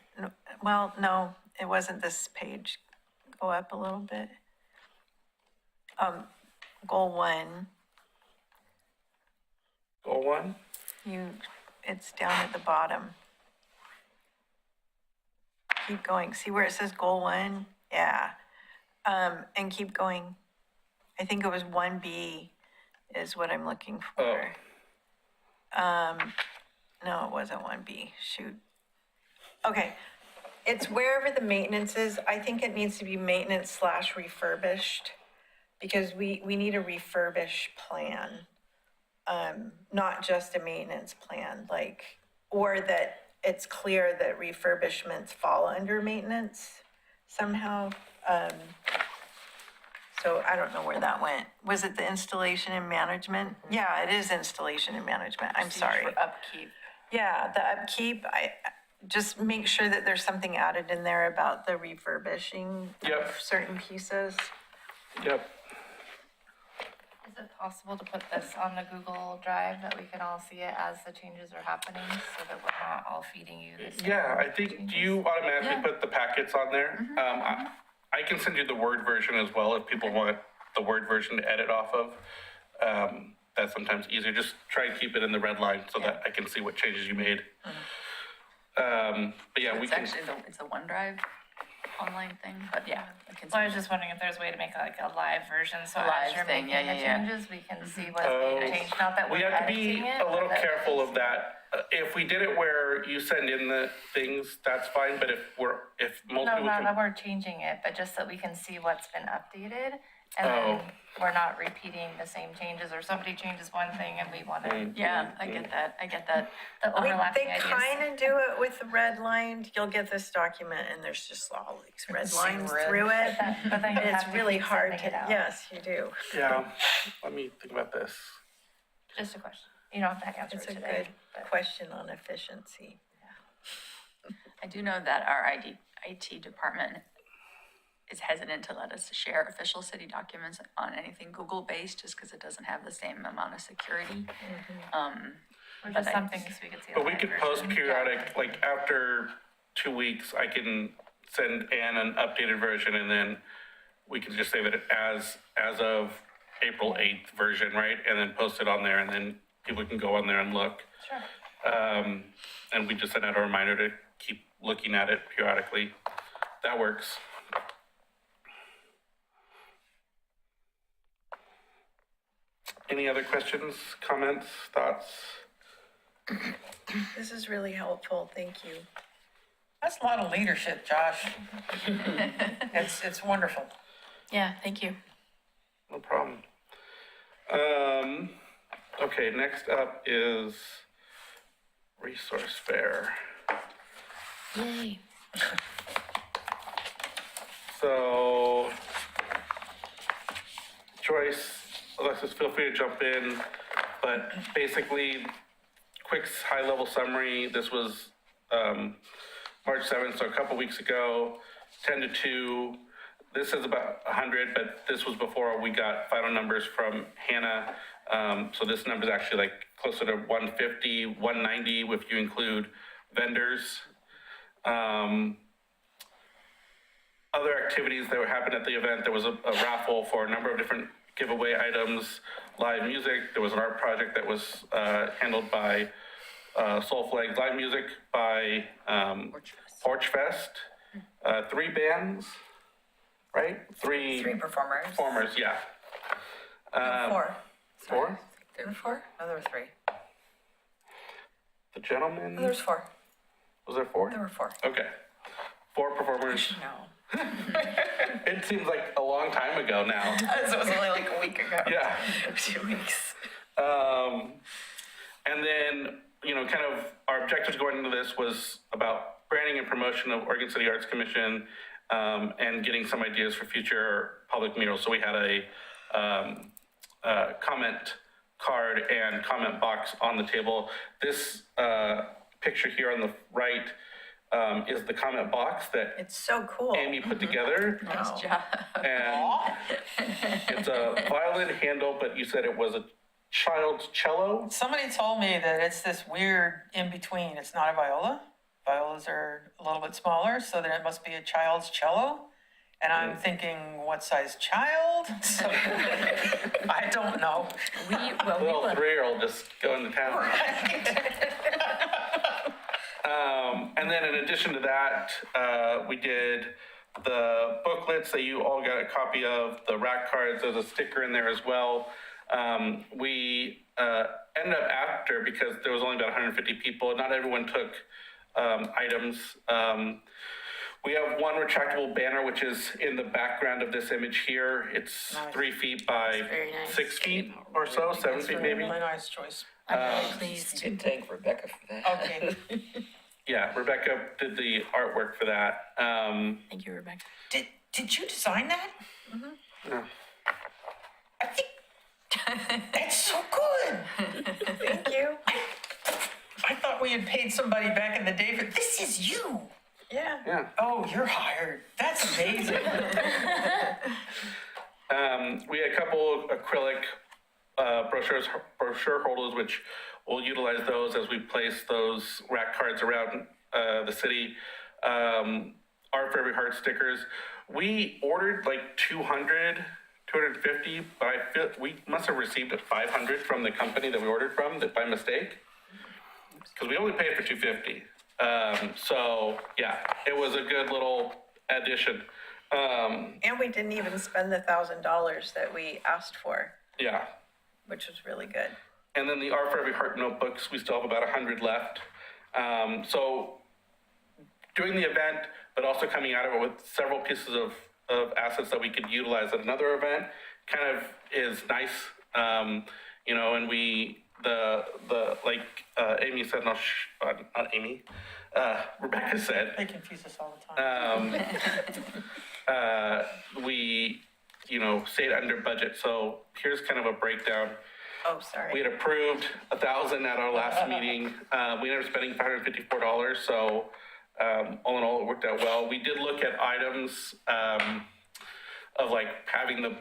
well, no, it wasn't this page. Go up a little bit. Goal 1. Goal 1? It's down at the bottom. Keep going. See where it says goal 1? Yeah. And keep going. I think it was 1B is what I'm looking for. No, it wasn't 1B. Shoot. Okay. It's wherever the maintenance is. I think it needs to be maintenance / refurbished, because we need a refurbish plan. Not just a maintenance plan, or that it's clear that refurbishments fall under maintenance somehow. So I don't know where that went. Was it the installation and management? Yeah, it is installation and management. I'm sorry. For upkeep. Yeah, the upkeep, I just make sure that there's something added in there about the refurbishing Yep. of certain pieces. Yep. Is it possible to put this on the Google Drive that we can all see it as the changes are happening so that we're not all feeding you the same? Yeah, I think, do you automatically put the packets on there? I can send you the Word version as well if people want the Word version to edit off of. That's sometimes easier. Just try and keep it in the red line so that I can see what changes you made. But yeah, we It's can. actually it's a OneDrive. online thing, but yeah. I can Well, I send was just wondering if there's a way to make like a live version, so A as live you're thing, making yeah, the yeah, yeah. changes, we can see what's being changed, not that We we're have to editing be it. a little but that we careful can of that. If we did it where you send in the things, that's fine, but if most No, people not can. that we're changing it, but just that we can see what's been updated. And Oh. then we're not repeating the same changes, or somebody changes one thing and we want to. Yeah, I get that. The They overlapping ideas. kind of do it with the red line. You'll get this document and there's just all these red lines through it. But then you And have it's to really keep hard sending to, it out. yes, you do. Yeah, let me think about this. Just a question. You don't have to answer It's it a today. good but- question on efficiency. I do know that our IT department is hesitant to let us share official city documents on anything Google-based, just because it doesn't have the same amount of security. Or But just I- something so we could see. a But we live could version. post periodic, like after 2 weeks, I can send Ann an updated version and then we can just save it as of April 8th version, right? And then post it on there and then people can go on there and look. Sure. And we just send out a reminder to keep looking at it periodically. That works. Any other questions, comments, thoughts? This is really helpful, thank you. That's a lot of leadership, Josh. It's wonderful. Yeah, thank you. No problem. Okay, next up is resource fair. Yay. So, Joyce, Alexis, feel free to jump in, but basically, quick high-level summary, this was March 7th, so a couple weeks ago, 10 to 2. This is about 100, but this was before we got final numbers from Hannah. So this number is actually like closer to 150, 190 if you include vendors. Other activities that happened at the event, there was a raffle for a number of different giveaway items, live music. There was an art project that was handled by Soul Flag, live music by Porch Fest. 3 bands, right? Three performers. performers, yeah. 4. 4? There were 4? No, there were 3. The Gentlemen? There was 4. Was there 4? There were 4. Okay. 4 performers. No. It seems like a long time ago now. So it was only like a week ago. Yeah. 2 weeks. And then, kind of our objectives going into this was about branding and promotion of Oregon City Arts Commission, and getting some ideas for future public murals. So we had a comment card and comment box on the table. This picture here on the right is the comment box that It's so cool. Amy put together. Nice job. And it's a violin handle, but you said it was a child's cello. Somebody told me that it's this weird in-between. It's not a viola. Violas are a little bit smaller, so then it must be a child's cello. And I'm thinking, what size child? So, I don't know. Little 3-year-old just going to town. And then in addition to that, we did the booklets that you all got a copy of, the rack cards, there's a sticker in there as well. We ended up after, because there was only about 150 people, not everyone took items. We have one retractable banner, which is in the background of this image here. It's 3 feet by very nice. 6 feet or so, 7 feet maybe. Really nice choice. I'm really pleased. Did thank Rebecca for that. Okay. Yeah, Rebecca did the artwork for that. Thank you, Rebecca. Did you design that? No. I think that's so good. Thank you. I thought we had paid somebody back in the day for, this is you. Yeah. Yeah. Oh, you're hired. That's amazing. We had a couple of acrylic brochure holders, which we'll utilize those as we place those rack cards around the city. Art for Every Heart stickers. We ordered like 200, 250, but I feel we must have received 500 from the company that we ordered from that by mistake, because we only paid for 250. So yeah, it was a good little addition. And we didn't even spend the $1,000 that we asked for, Yeah. which was really good. And then the Art for Every Heart notebooks, we still have about 100 left. So doing the event, but also coming out of it with several pieces of assets that we could utilize at another event kind of is nice. You know, and like Amy said, not Amy, Rebecca said, They confuse us all the time. we, you know, stayed under budget. So here's kind of a breakdown. Oh, sorry. We had approved 1,000 at our last meeting. We ended up spending $554. So all in all, it worked out well. We did look at items of like having the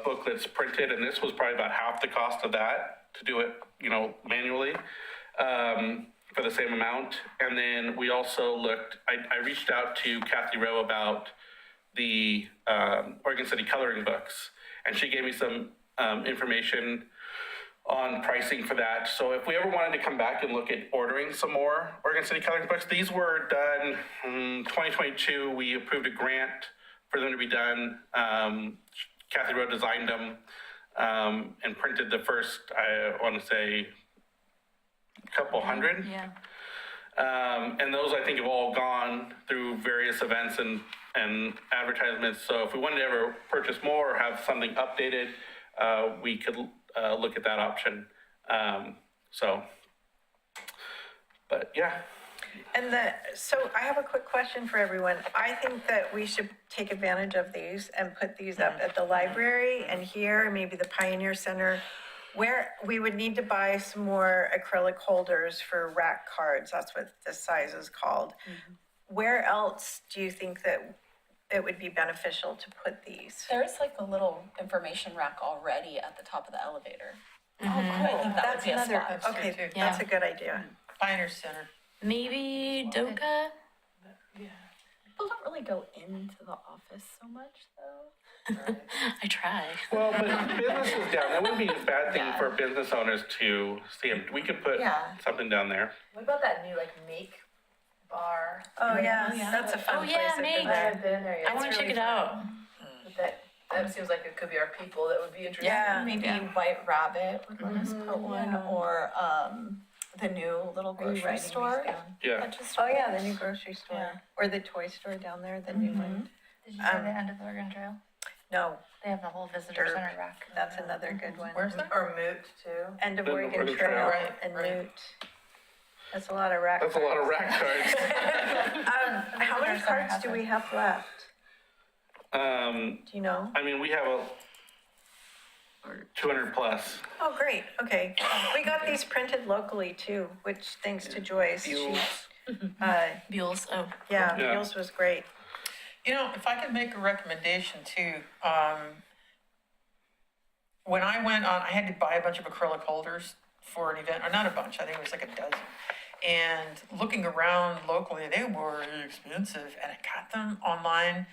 booklets printed, and this was probably about half the cost of that to do it, you know, manually for the same amount. And then we also looked, I reached out to Kathy Rowe about the Oregon City coloring books, and she gave me some information on pricing for that. So if we ever wanted to come back and look at ordering some more Oregon City coloring books, these were done in 2022. We approved a grant for them to be done. Kathy Rowe designed them and printed the first, I want to say, couple hundred. Yeah. And those, I think, have all gone through various events and advertisements. So if we wanted to ever purchase more or have something updated, we could look at that option. But yeah. And so I have a quick question for everyone. I think that we should take advantage of these and put these up at the library and here, maybe the Pioneer Center, where we would need to buy some more acrylic holders for rack cards. That's what the size is called. Where else do you think that it would be beneficial to put these? There's like a little information rack already at the top of the elevator. Oh, cool. I think that That's would be a another, spot. okay, Yeah. that's a good idea. Pioneer Center. Maybe Doka? People don't really go into the office so much though. I try. Well, but businesses down, that wouldn't be a bad thing for business owners to see them. We could put something down there. What about that new like make bar? Oh, yeah, that's a fun Oh, place. yeah, to make. put I that. haven't been there yet. I want to check it out. That seems like it could be our people that would be interested. Yeah. Maybe White Rabbit would let us put one, or the new little grocery store. Yeah. That just Oh, yeah, the new grocery store, Yeah. or the toy store down there, the new one. Did you say the end of Oregon Trail? No, They have the whole visitor Derp. center rack. that's another good one. Where's that? Or moot too. End of End of Oregon Oregon Trail Trail. Right, and right. Newt. That's a lot of rack. That's a lot of rack cards. How many Visitor center cards has do it. we have left? Do you know? I mean, we have a 200 plus. Oh, great, okay. We got these printed locally too, which thanks to Joyce. She, Buell's, oh. yeah, Yeah. Mules was great. You know, if I could make a recommendation too, when I went on, I had to buy a bunch of acrylic holders for an event, or not a bunch, I think it was like a dozen. And looking around locally, they were expensive, and I got them online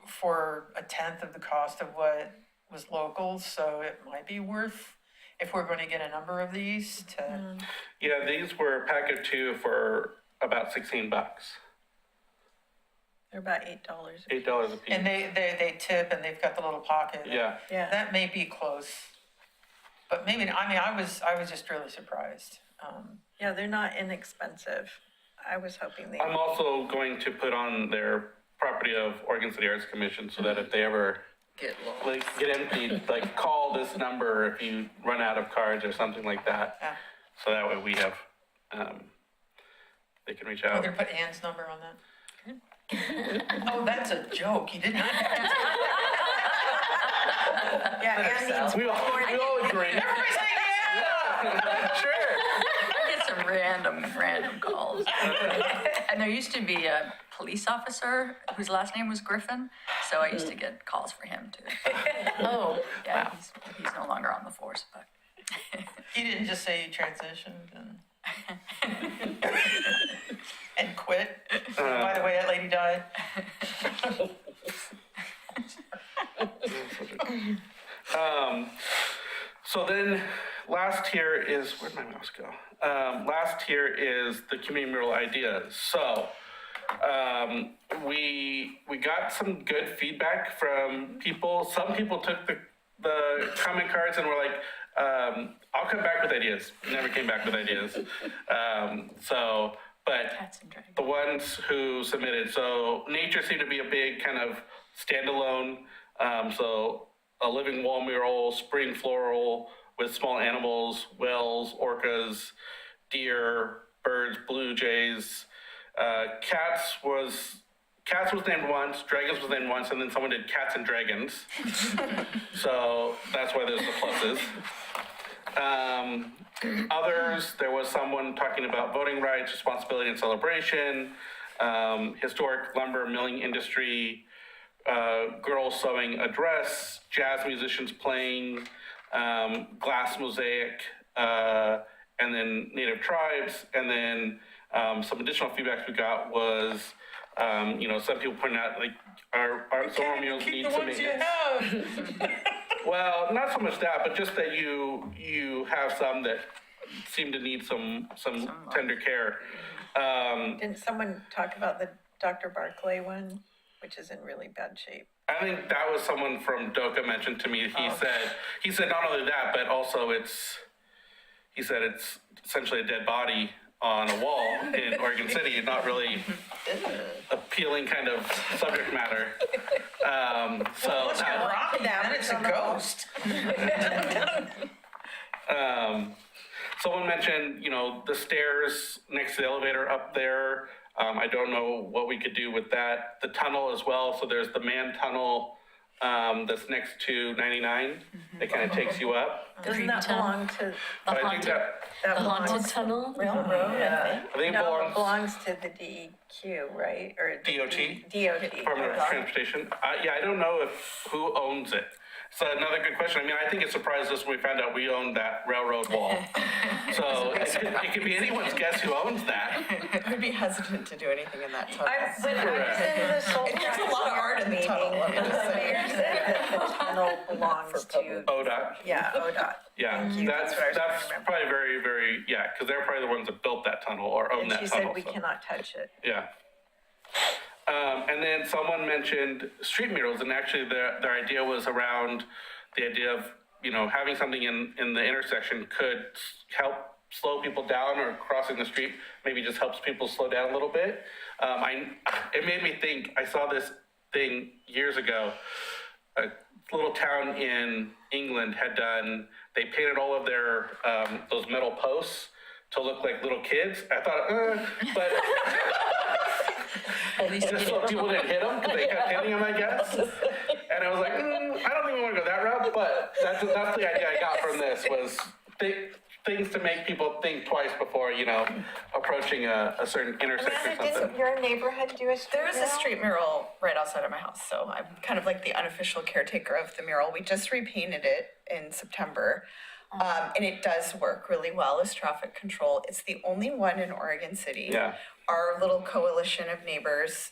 for a tenth of the cost of what was local, so it might be worth, if we're going to get a number of these, to, Yeah, these were a pack of 2 for about $16. They're about $8. $8 a piece. and they tip, and they've got the little pocket. Yeah. Yeah, That may be close, but maybe, I mean, I was just really surprised. yeah, they're not inexpensive. I was hoping they. I'm also going to put on their property of Oregon City Arts Commission so that if they ever get emptied, like call this number if you run out of cards or something like that. Yeah. So that way we have, they can reach We're out. gonna put Ann's number on that. Oh, that's a joke, you did not have to. Yeah, Ann needs We all agree. Everybody's saying yeah! Sure. I get some random calls. And there used to be a police officer whose last name was Griffin, so I used to get calls for him too. Oh, Yeah, he's no longer on the force, but. You didn't just say you transitioned and. And quit. By the way, that lady died. So then, last here is, where'd my mouse go? Last here is the community mural ideas. So, We got some good feedback from people. Some people took the comment cards and were like, I'll come back with ideas. Never came back with ideas. But the ones who submitted, so nature seemed to be a big kind of standalone. So a living wall mural, spring floral with small animals, whales, orcas, deer, birds, blue jays. Cats was named once, dragons was named once, and then someone did cats and dragons. So that's why there's the pluses. Others, there was someone talking about voting rights, responsibility, and celebration, historic lumber milling industry, girls sewing a dress, jazz musicians playing, glass mosaic, and then native tribes, and then some additional feedback we got was, some people pointing out, like, our solar murals need to make. Well, not so much that, but just that you have some that seem to need some tender care. Didn't someone talk about the Dr. Barclay one, which is in really bad shape? I think that was someone from DOCA mentioned to me. He said not only that, but also it's essentially a dead body on a wall in Oregon City, not really appealing kind of subject matter. What's wrong with that? It's a ghost. Someone mentioned, the stairs next to the elevator up there. I don't know what we could do with that. The tunnel as well. So there's the man tunnel that's next to 99. It kind of takes you up. Doesn't that belong to But I think that The haunted tunnel? railroad? I think it No, it belongs belongs to the DEQ, right? Or the DOT? DOT. Department of Transportation. I don't know who owns it. So another good question. I mean, I think it surprised us when we found out we owned that railroad wall. So it could be anyone's guess who owns that. I'd be hesitant to do anything in that tunnel. When I was in the Soul There's a lot of art in the tunnel. I'm meeting, gonna the say. mayor said that the tunnel belongs to, ODOT. yeah, ODOT. Yeah, Thank you. that's That's what I was trying to remember. probably very, very, because they're probably the ones that built that tunnel or own And that she tunnel. said we so. cannot touch it. Yeah. And then someone mentioned street murals, and actually their idea was around the idea of, having something in the intersection could help slow people down, or crossing the street maybe just helps people slow down a little bit. It made me think, I saw this thing years ago. A little town in England they painted all of their, those metal posts to look like little kids. I thought, but just so people didn't hit them, because they kept hitting them, I guess. And I was like, I don't think we want to go that route, but that's the idea I got from this, was things to make people think twice before, approaching a certain intersection or something. Didn't your neighborhood do a street There is a mural? street mural right outside of my house, so I'm kind of like the unofficial caretaker of the mural. We just repainted it in September, and it does work really well as traffic control. It's the only one in Oregon City. Yeah. Our little coalition of neighbors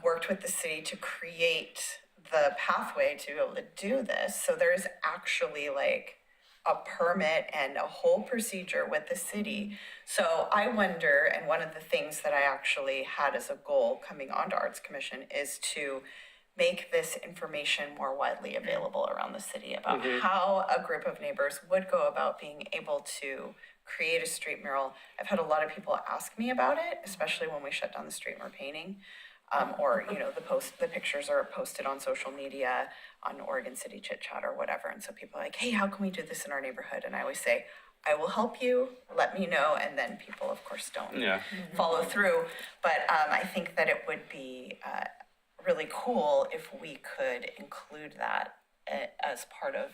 worked with the city to create the pathway to be able to do this. So there's actually like a permit and a whole procedure with the city. So I wonder, and one of the things that I actually had as a goal coming onto Arts Commission is to make this information more widely available around the city about how a group of neighbors would go about being able to create a street mural. I've had a lot of people ask me about it, especially when we shut down the street and we're painting. Or, the pictures are posted on social media, on Oregon City Chit Chat or whatever. And so people are like, hey, how can we do this in our neighborhood? And I always say, I will help you, let me know. And then people, of course, don't follow through. But I think that it would be really cool if we could include that as part of,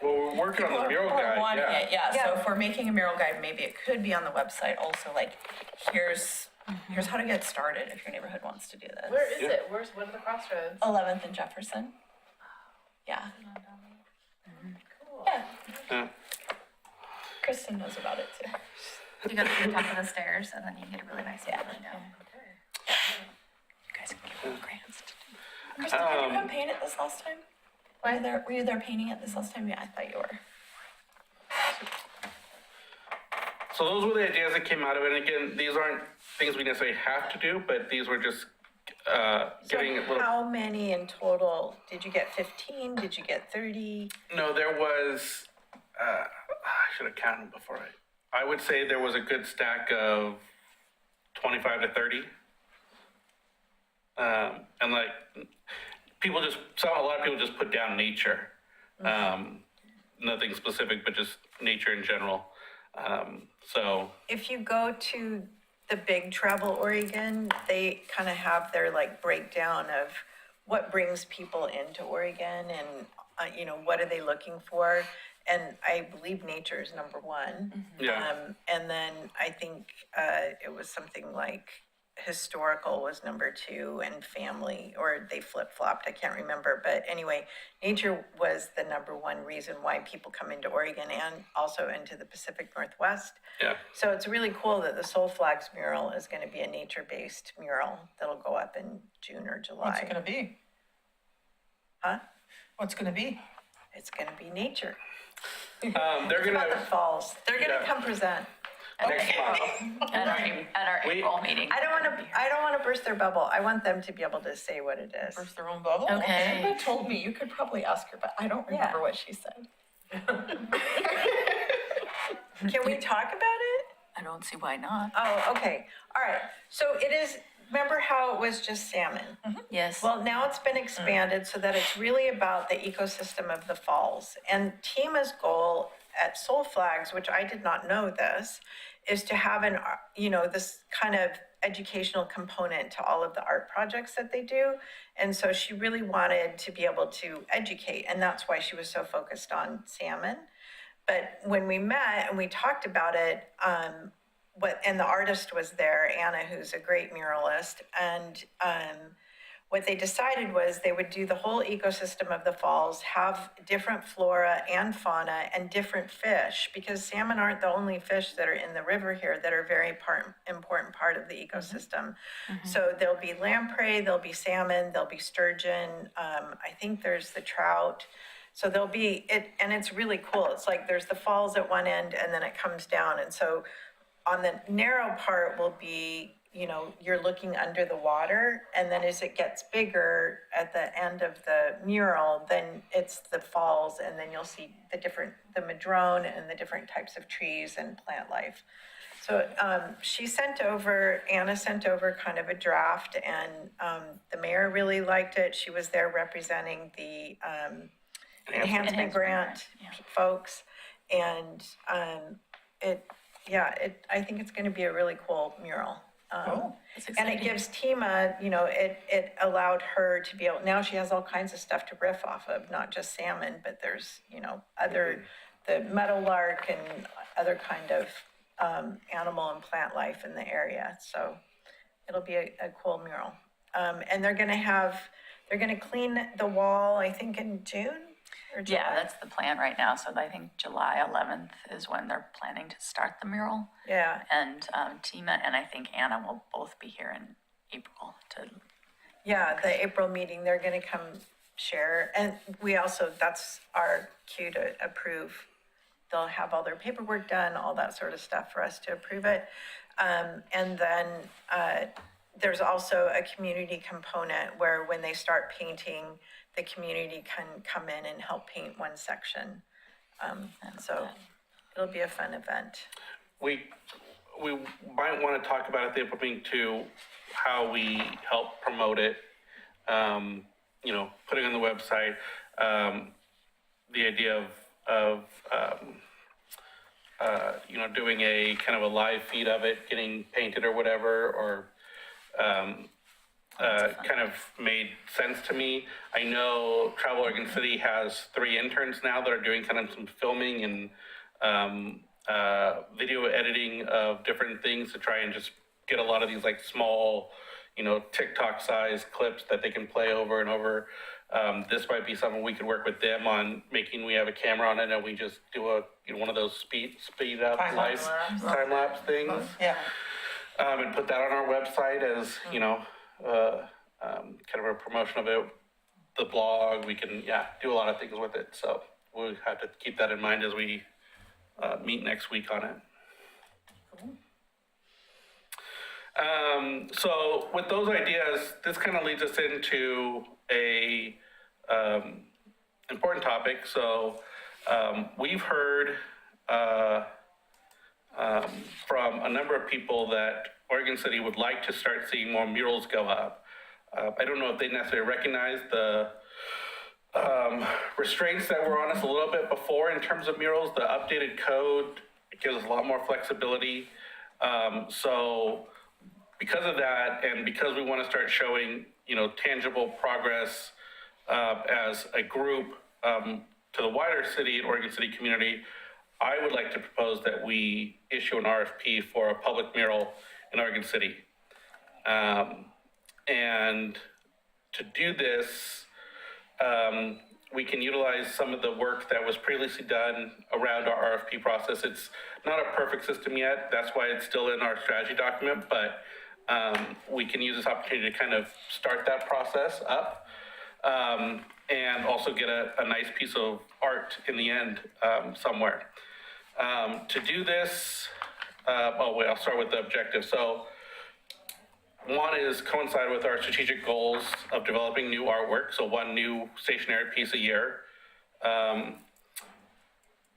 Well, we're working on the mural guide, wanting it, So Yeah. if we're making a mural guide, maybe it could be on the website also, like, here's how to get started if your neighborhood wants to do this. Where is it? What are the crossroads? 11th and Jefferson. Yeah. Cool. Yeah. Kristen knows about it too. You go to the top of the stairs and then you get a really nice view down. You guys can give them grants to do. Kristen, did you come paint it this last time? Were you there painting it this last time? Yeah, I thought you were. So those were the ideas that came out of it. And again, these aren't things we necessarily have to do, but these were just getting a So little. how many in total? Did you get 15? Did you get 30? No, there was, I should have counted before I would say there was a good stack of 25 to 30. And like, a lot of people just put down nature. Nothing specific, but just nature in general. So. If you go to the Big Travel Oregon, they kind of have their like breakdown of what brings people into Oregon and, what are they looking for? And I believe nature is number one. Yeah. And then I think it was something like historical was number two and family, or they flip-flopped, I can't remember. But anyway, nature was the number one reason why people come into Oregon and also into the Pacific Northwest. Yeah. So it's really cool that the Soul Flags mural is going to be a nature-based mural that'll go up in June or July. What's it gonna be? Huh? What's gonna be? It's going to be nature. They're About the gonna, falls. They're going to Yeah. come present. next month. At our April meeting. I don't want to burst their bubble. I want them to be able to say what it is. Burst their own bubble? Okay. Amanda told me, you could probably ask her, but I don't remember Yeah. what she said. Can we talk about it? I don't see why not. Oh, okay. All right. So it is, remember how it was just salmon? Yes. Well, now it's been expanded so that it's really about the ecosystem of the falls. And TEMA's goal at Soul Flags, which I did not know this, is to have this kind of educational component to all of the art projects that they do. And so she really wanted to be able to educate, and that's why she was so focused on salmon. But when we met and we talked about it, and the artist was there, Anna, who's a great muralist, and what they decided was they would do the whole ecosystem of the falls, have different flora and fauna and different fish, because salmon aren't the only fish that are in the river here that are very important part of the ecosystem. So there'll be lamprey, there'll be salmon, there'll be sturgeon. I think there's the trout. So there'll be it, and it's really cool. It's like there's the falls at one end and then it comes down. And so on the narrow part will be, you're looking under the water, and then as it gets bigger at the end of the mural, then it's the falls, and then you'll see the madrone and the different types of trees and plant life. So Anna sent over kind of a draft, and the mayor really liked it. She was there representing the enhancement grant folks, and I think it's going to be a really cool mural. Cool. And it gives Tima, it allowed her to be able, now she has all kinds of stuff to riff off of, not just salmon, but there's, the meadowlark and other kind of animal and plant life in the area. So it'll be a cool mural. And they're going to clean the wall, I think, in June or July. Yeah, that's the plan right now. So I think July 11th is when they're planning to start the mural. Yeah. And Tima and I think Anna will both be here in April to. Yeah, the April meeting, they're going to come share. And we also, that's our cue to approve. They'll have all their paperwork done, all that sort of stuff for us to approve it. And then there's also a community component where when they start painting, the community can come in and help paint one section. So it'll be a fun event. We might want to talk about at the April meeting too, how we help promote it. Putting on the website, the idea of doing a kind of a live feed of it, getting painted or whatever, or kind of made sense to me. I know Travel Oregon City has 3 interns now that are doing kind of some filming and video editing of different things to try and just get a lot of these like small, TikTok size clips that they can play over and over. This might be something we could work with them on making. We have a camera on it and we just do one of those speed up time lapse things. Yeah. And put that on our website as, kind of a promotion of it. The blog, we can, do a lot of things with it. So we'll have to keep that in mind as we meet next week on it. So with those ideas, this kind of leads us into a important topic. So we've heard from a number of people that Oregon City would like to start seeing more murals go up. I don't know if they necessarily recognize the restraints that were on us a little bit before in terms of murals. The updated code gives us a lot more flexibility. So because of that, and because we want to start showing, tangible progress as a group to the wider city and Oregon City community, I would like to propose that we issue an RFP for a public mural in Oregon City. And to do this, we can utilize some of the work that was previously done around our RFP process. It's not a perfect system yet. That's why it's still in our strategy document, but we can use this opportunity to kind of start that process up and also get a nice piece of art in the end somewhere. To do this, I'll start with the objective. So one is coincide with our strategic goals of developing new artwork, so one new stationary piece a year.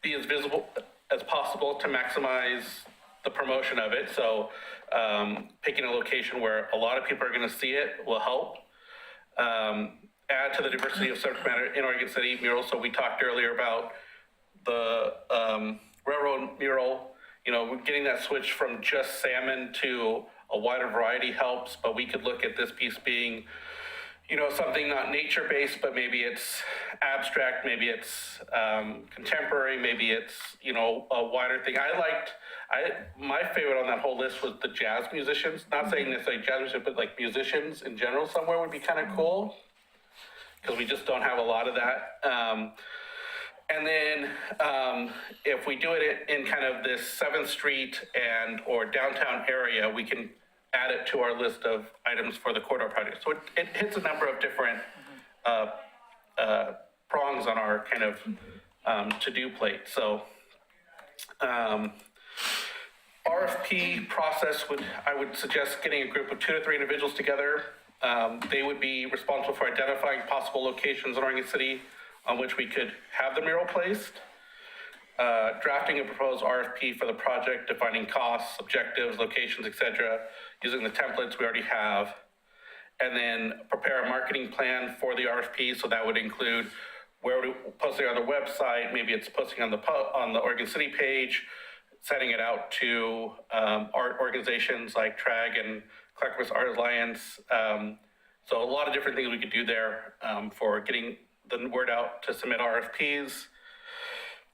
Be as visible as possible to maximize the promotion of it. So picking a location where a lot of people are going to see it will help. Add to the diversity of subject matter in Oregon City murals. So we talked earlier about the railroad mural, getting that switch from just salmon to a wider variety helps, but we could look at this piece being, something not nature-based, but maybe it's abstract, maybe it's contemporary, maybe it's, a wider thing. My favorite on that whole list was the jazz musicians, not saying necessarily jazz musicians, but like musicians in general somewhere would be kind of cool, because we just don't have a lot of that. And then if we do it in kind of this 7th Street or downtown area, we can add it to our list of items for the corridor project. So it hits a number of different prongs on our kind of to-do plate. So RFP process I would suggest getting a group of 2 to 3 individuals together. They would be responsible for identifying possible locations in Oregon City on which we could have the mural placed, drafting a proposed RFP for the project, defining costs, objectives, locations, etc., using the templates we already have, and then prepare a marketing plan for the RFP. So that would include posting on the website, maybe it's posting on the Oregon City page, sending it out to art organizations like TRAG and Clackamas Art Alliance. So a lot of different things we could do there for getting the word out to submit RFPs,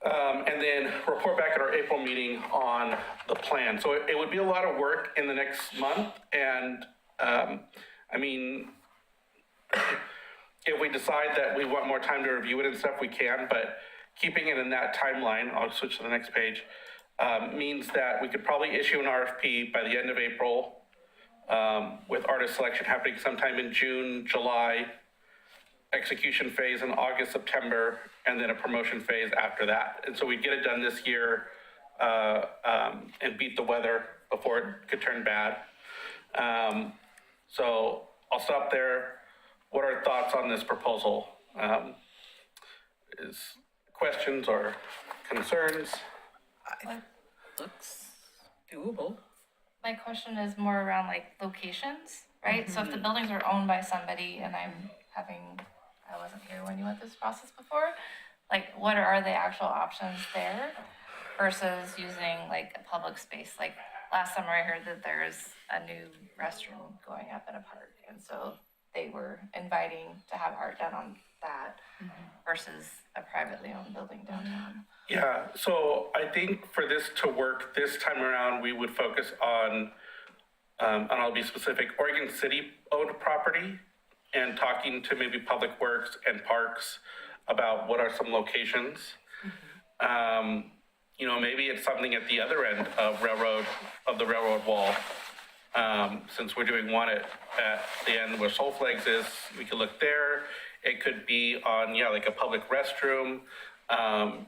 and then report back at our April meeting on the plan. So it would be a lot of work in the next month, and if we decide that we want more time to review it and stuff, we can, but keeping it in that timeline, I'll switch to the next page, means that we could probably issue an RFP by the end of April, with artist selection happening sometime in June, July, execution phase in August, September, and then a promotion phase after that. And so we'd get it done this year and beat the weather before it could turn bad. So I'll stop there. What are thoughts on this proposal? Is questions or concerns? Looks doable. My question is more around like locations, right? So if the buildings are owned by somebody and I wasn't here when you went this process before, like what are the actual options there versus using like a public space? Like last summer I heard that there's a new restroom going up in a park, and so they were inviting to have art done on that versus a privately owned building downtown. Yeah, so I think for this to work this time around, we would focus on, and I'll be specific, Oregon City owned property, and talking to maybe Public Works and Parks about what are some locations. Maybe it's something at the other end of the railroad wall. Since we're doing one at the end where Soul Flags is, we could look there. It could be on, like a public restroom.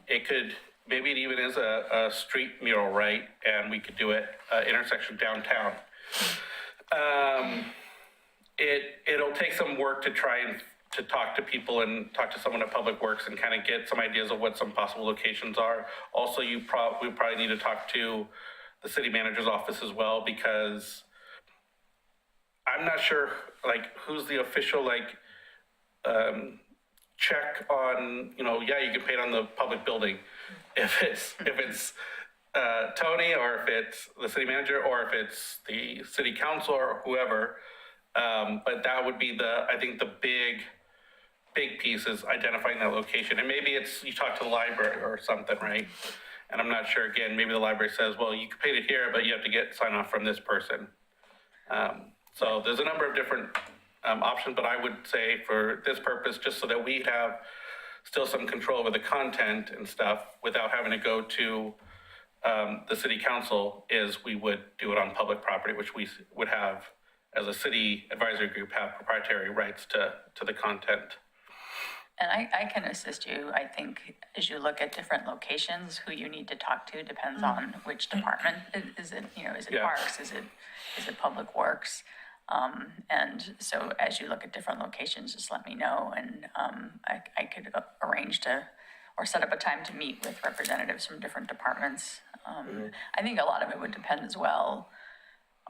It could maybe it even is a street mural, right? And we could do it, intersection downtown. It'll take some work to try and to talk to people and talk to someone at Public Works and kind of get some ideas of what some possible locations are. Also, we probably need to talk to the city manager's office as well, because I'm not sure, like, who's the official, like, check on, you know, yeah, you can pay it on the public building. If it's Tony, or if it's the city manager, or if it's the city council or whoever. But that would be I think the big piece is identifying that location. And maybe it's, you talk to the library or something, right? And I'm not sure, again, maybe the library says, well, you can pay it here, but you have to get sign off from this person. So there's a number of different options, but I would say for this purpose, just so that we have still some control over the content and stuff without having to go to the city council, is we would do it on public property, which we would have, as a city advisory group, have proprietary rights to the content. And I can assist you. I think as you look at different locations, who you need to talk to depends on which department. Is it, you know, is it Yeah. Parks? Is it Public Works? And so as you look at different locations, just let me know, and I could arrange or set up a time to meet with representatives from different departments. I think a lot of it would depend as well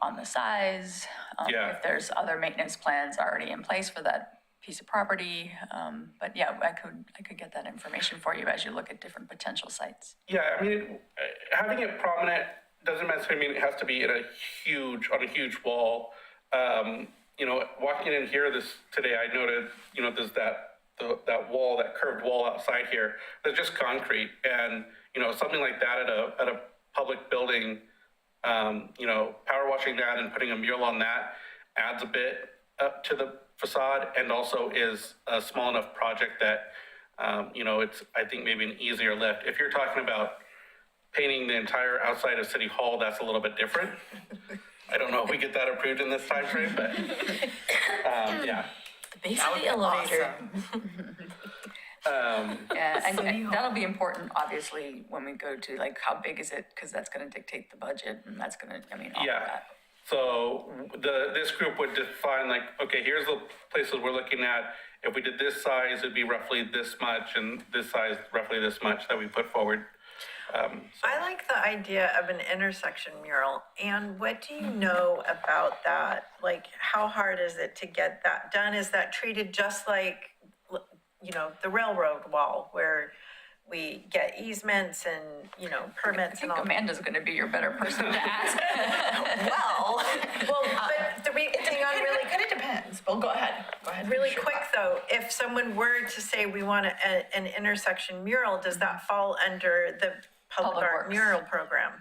on the size, Yeah. if there's other maintenance plans already in place for that piece of property. But yeah, I could get that information for you as you look at different potential sites. Yeah, I mean, having it prominent doesn't necessarily mean it has to be on a huge wall. You know, walking in here today, I noted, you know, there's that wall, that curved wall outside here, that's just concrete. And, you know, something like that at a public building, you know, power washing that and putting a mural on that adds a bit up to the facade, and also is a small enough project that, you know, it's, I think, maybe an easier lift. If you're talking about painting the entire outside of City Hall, that's a little bit different. I don't know if we get that approved in this time frame, but yeah. The base of the elevator. Yeah, and that'll be important, obviously, when we go to, like, how big is it? Because that's going to dictate the budget, and that's going to, I mean, all of Yeah. that. So this group would define, like, okay, here's the places we're looking at. If we did this size, it'd be roughly this much, and this size, roughly this much that we put forward. I like the idea of an intersection mural. And what do you know about that? Like, how hard is it to get that done? Is that treated just like, you know, the railroad wall, where we get easements and, you know, I permits and think all? Amanda's going to be your better person to ask. But It kind of depends. Well, go ahead. really finish your quick thought. though, if someone were to say we want an intersection mural, does that fall under the public Public art Works. mural program?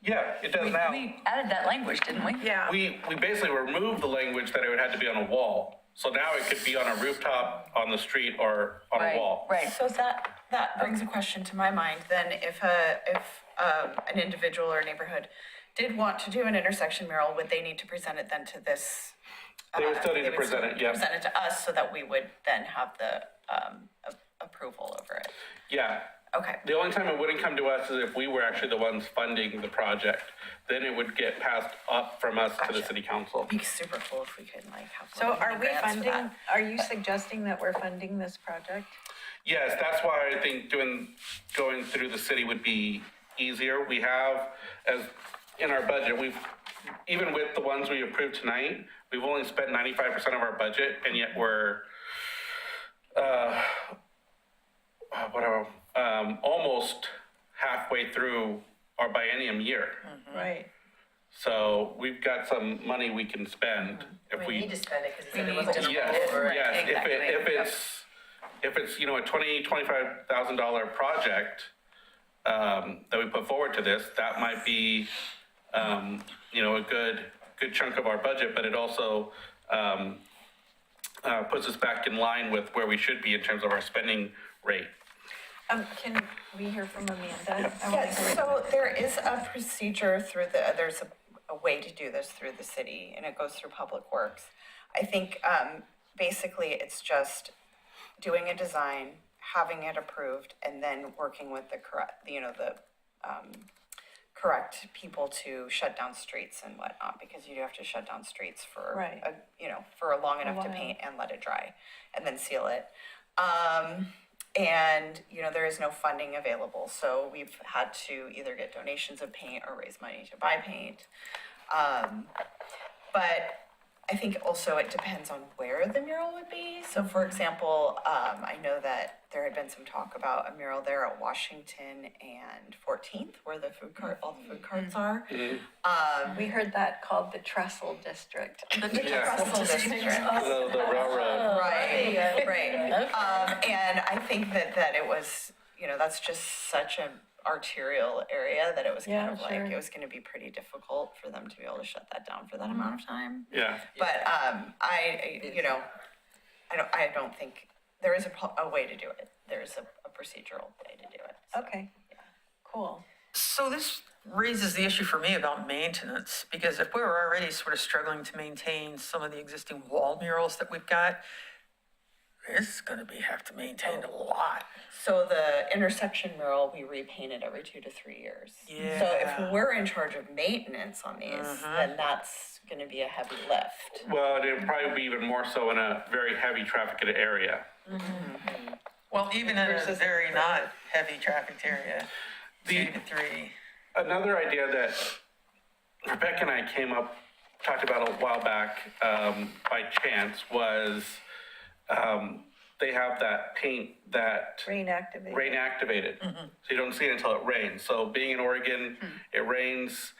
Yeah, it does now. We added that language, didn't we? Yeah. We basically removed the language that it would have to be on a wall. So now it could be on a rooftop, on the street, or on a wall. Right. So that brings a question to my mind. Then, if an individual or neighborhood did want to do an intersection mural, would they need to present it then to this? They would still need to they would present still it, yeah. Present it to us, so that we would then have the approval over it. Yeah. Okay. The only time it wouldn't come to us is if we were actually the ones funding the project. Then it would get passed up from us to the city council. It'd be super cool if we could have. So are we grants for funding, that. are you suggesting that we're funding this project? Yes, that's why I think going through the city would be easier. We have, as in our budget, even with the ones we approved tonight, we've only spent 95% of our budget, and yet we're almost halfway through our biennium year. Right. So we've got some money we can spend if we. need to spend it because We it need wasn't to Yes, over it. yes, Exactly. if it's, you know, a $25,000 project, that we put forward to this, that might be, you know, a good chunk of our budget, but it also, puts us back in line with where we should be in terms of our spending rate. Can we hear from Amanda? Yes, so there is a procedure there's a way to do this through the city, and it goes through Public Works. I think, basically, it's just doing a design, having it approved and then working with the correct, correct people to shut down streets and whatnot, because you do have to shut down streets for, Right. for long enough to while. paint and let it dry and then seal it. And, there is no funding available, so we've had to either get donations of paint or raise money to buy paint. But I think also it depends on where the mural would be. So for example, I know that there had been some talk about a mural there at Washington and 14th, where all the food carts are. We heard that called the Trestle District. The Trestle District. The railroad. Right. And I think that it was, that's just such an arterial area that it was kind of like, it was going to be pretty difficult for them to be able to shut that down for that amount of time. Yeah. But I don't think there is a way to do it. There is a procedural way to do it. So. Okay, cool. So this raises the issue for me about maintenance, because if we were already sort of struggling to maintain some of the existing wall murals that we've got, this is going to have to maintain a lot. So the intersection mural, we repaint it every 2 to 3 years. Yeah. So if we're in charge of maintenance on these, then that's going to be a heavy lift. Well, it'd probably be even more so in a very heavy trafficked area. Well, even in a very not heavy trafficked area, 2 to 3. Another idea that Rebecca and I talked about a while back by chance was they have that paint that Rain activated. rain activated. So you don't see it until it rains. So being in Oregon, it rains.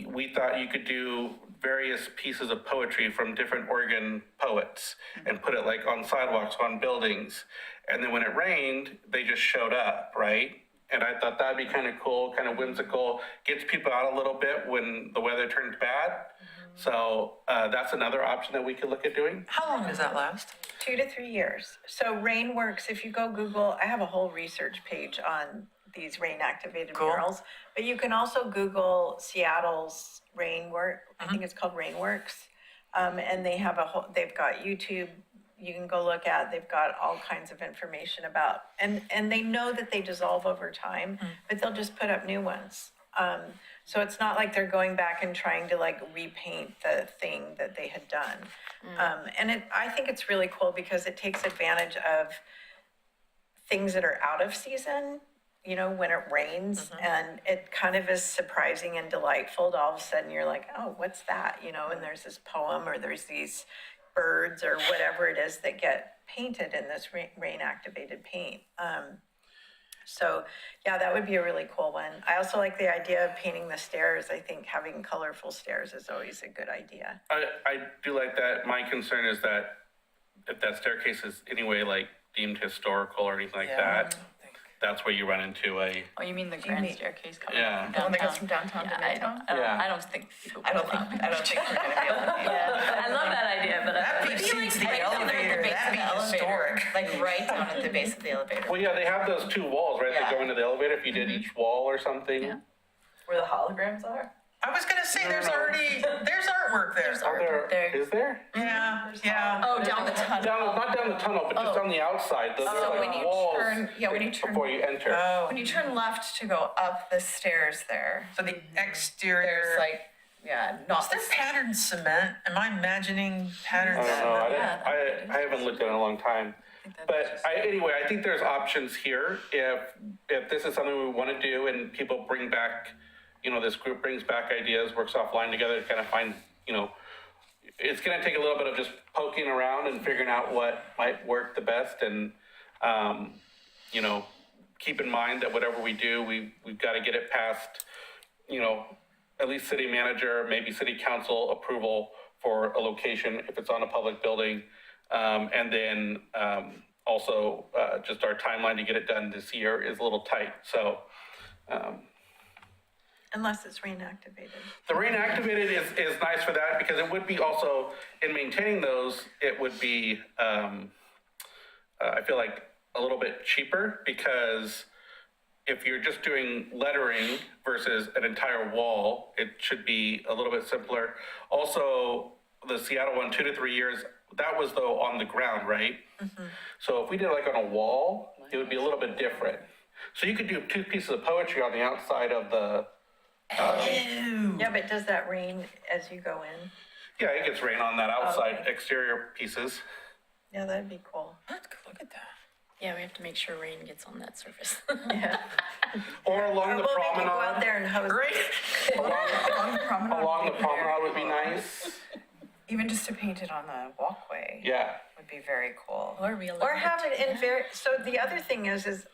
We thought you could do various pieces of poetry from different Oregon poets and put it like on sidewalks, on buildings. And then when it rained, they just showed up, right? And I thought that'd be kind of cool, kind of whimsical, gets people out a little bit when the weather turns bad. So that's another option that we could look at doing. How long does that last? 2 to 3 years. So Rainworks, if you go Google, I have a whole research page on these rain activated Cool. murals, but you can also Google Seattle's Rainwork. I think it's called Rainworks. And they have they've got YouTube. You can go look at, they've got all kinds of information about, and they know that they dissolve over time, but they'll just put up new ones. So it's not like they're going back and trying to like repaint the thing that they had done. And I think it's really cool because it takes advantage of things that are out of season, when it rains, and it kind of is surprising and delightful to all of a sudden you're like, oh, what's that? And there's this poem or there's these birds or whatever it is that get painted in this rain activated paint. So yeah, that would be a really cool one. I also like the idea of painting the stairs. I think having colorful stairs is always a good idea. I do like that. My concern is that if that staircase is anyway like deemed historical or anything like that, that's where you run into a. Oh, you mean the grand staircase coming Yeah. from The one that goes downtown? from downtown to Yeah, midtown? I don't think people I will don't think allow it. we're gonna be able to do that. I love that idea, but That I precedes the elevator, that'd be historic. Like right down at the base of the elevator. Well, yeah, they have those two walls, right, that go into the elevator. If you did each wall or something. Yeah. Where the holograms are? I was gonna say, there's artwork there. Oh, there. is there? Yeah. Oh, down the tunnel. Not down the tunnel, but just on the outside. Those So are when like you walls when you turn, before you enter. Oh, when you turn left to go up the stairs there, so the exterior. there's like, not Is there patterned cement? Am I imagining patterned I don't know. cement? I haven't looked at it in a long time. But anyway, I think there's options here. If this is something we want to do and people bring back, this group brings back ideas, works offline together to kind of find, it's going to take a little bit of just poking around and figuring out what might work the best. And, keep in mind that whatever we do, we've got to get it past, at least city manager, maybe city council approval for a location if it's on a public building. And then also just our timeline to get it done this year is a little tight. So Unless it's rain activated. the rain activated is nice for that because it would be also in maintaining those, it would be, I feel like a little bit cheaper because if you're just doing lettering versus an entire wall, it should be a little bit simpler. Also, the Seattle one, 2 to 3 years, That was though on the ground, right? So if we did it like on a wall, it would be a little bit different. So you could do 2 pieces of poetry on the outside of the, Yeah, but does that rain as you go in? yeah, it gets rain on that outside exterior pieces. Yeah, that'd be cool. Let's go look at that. Yeah, we have to make sure rain gets on that surface. Yeah. Or along the Well, we can go out promenade. there and hose. Along the promenade. Along the promenade would be nice. Even just to paint it on the walkway Yeah. would be very cool. Or we Or have it in very, so the other thing is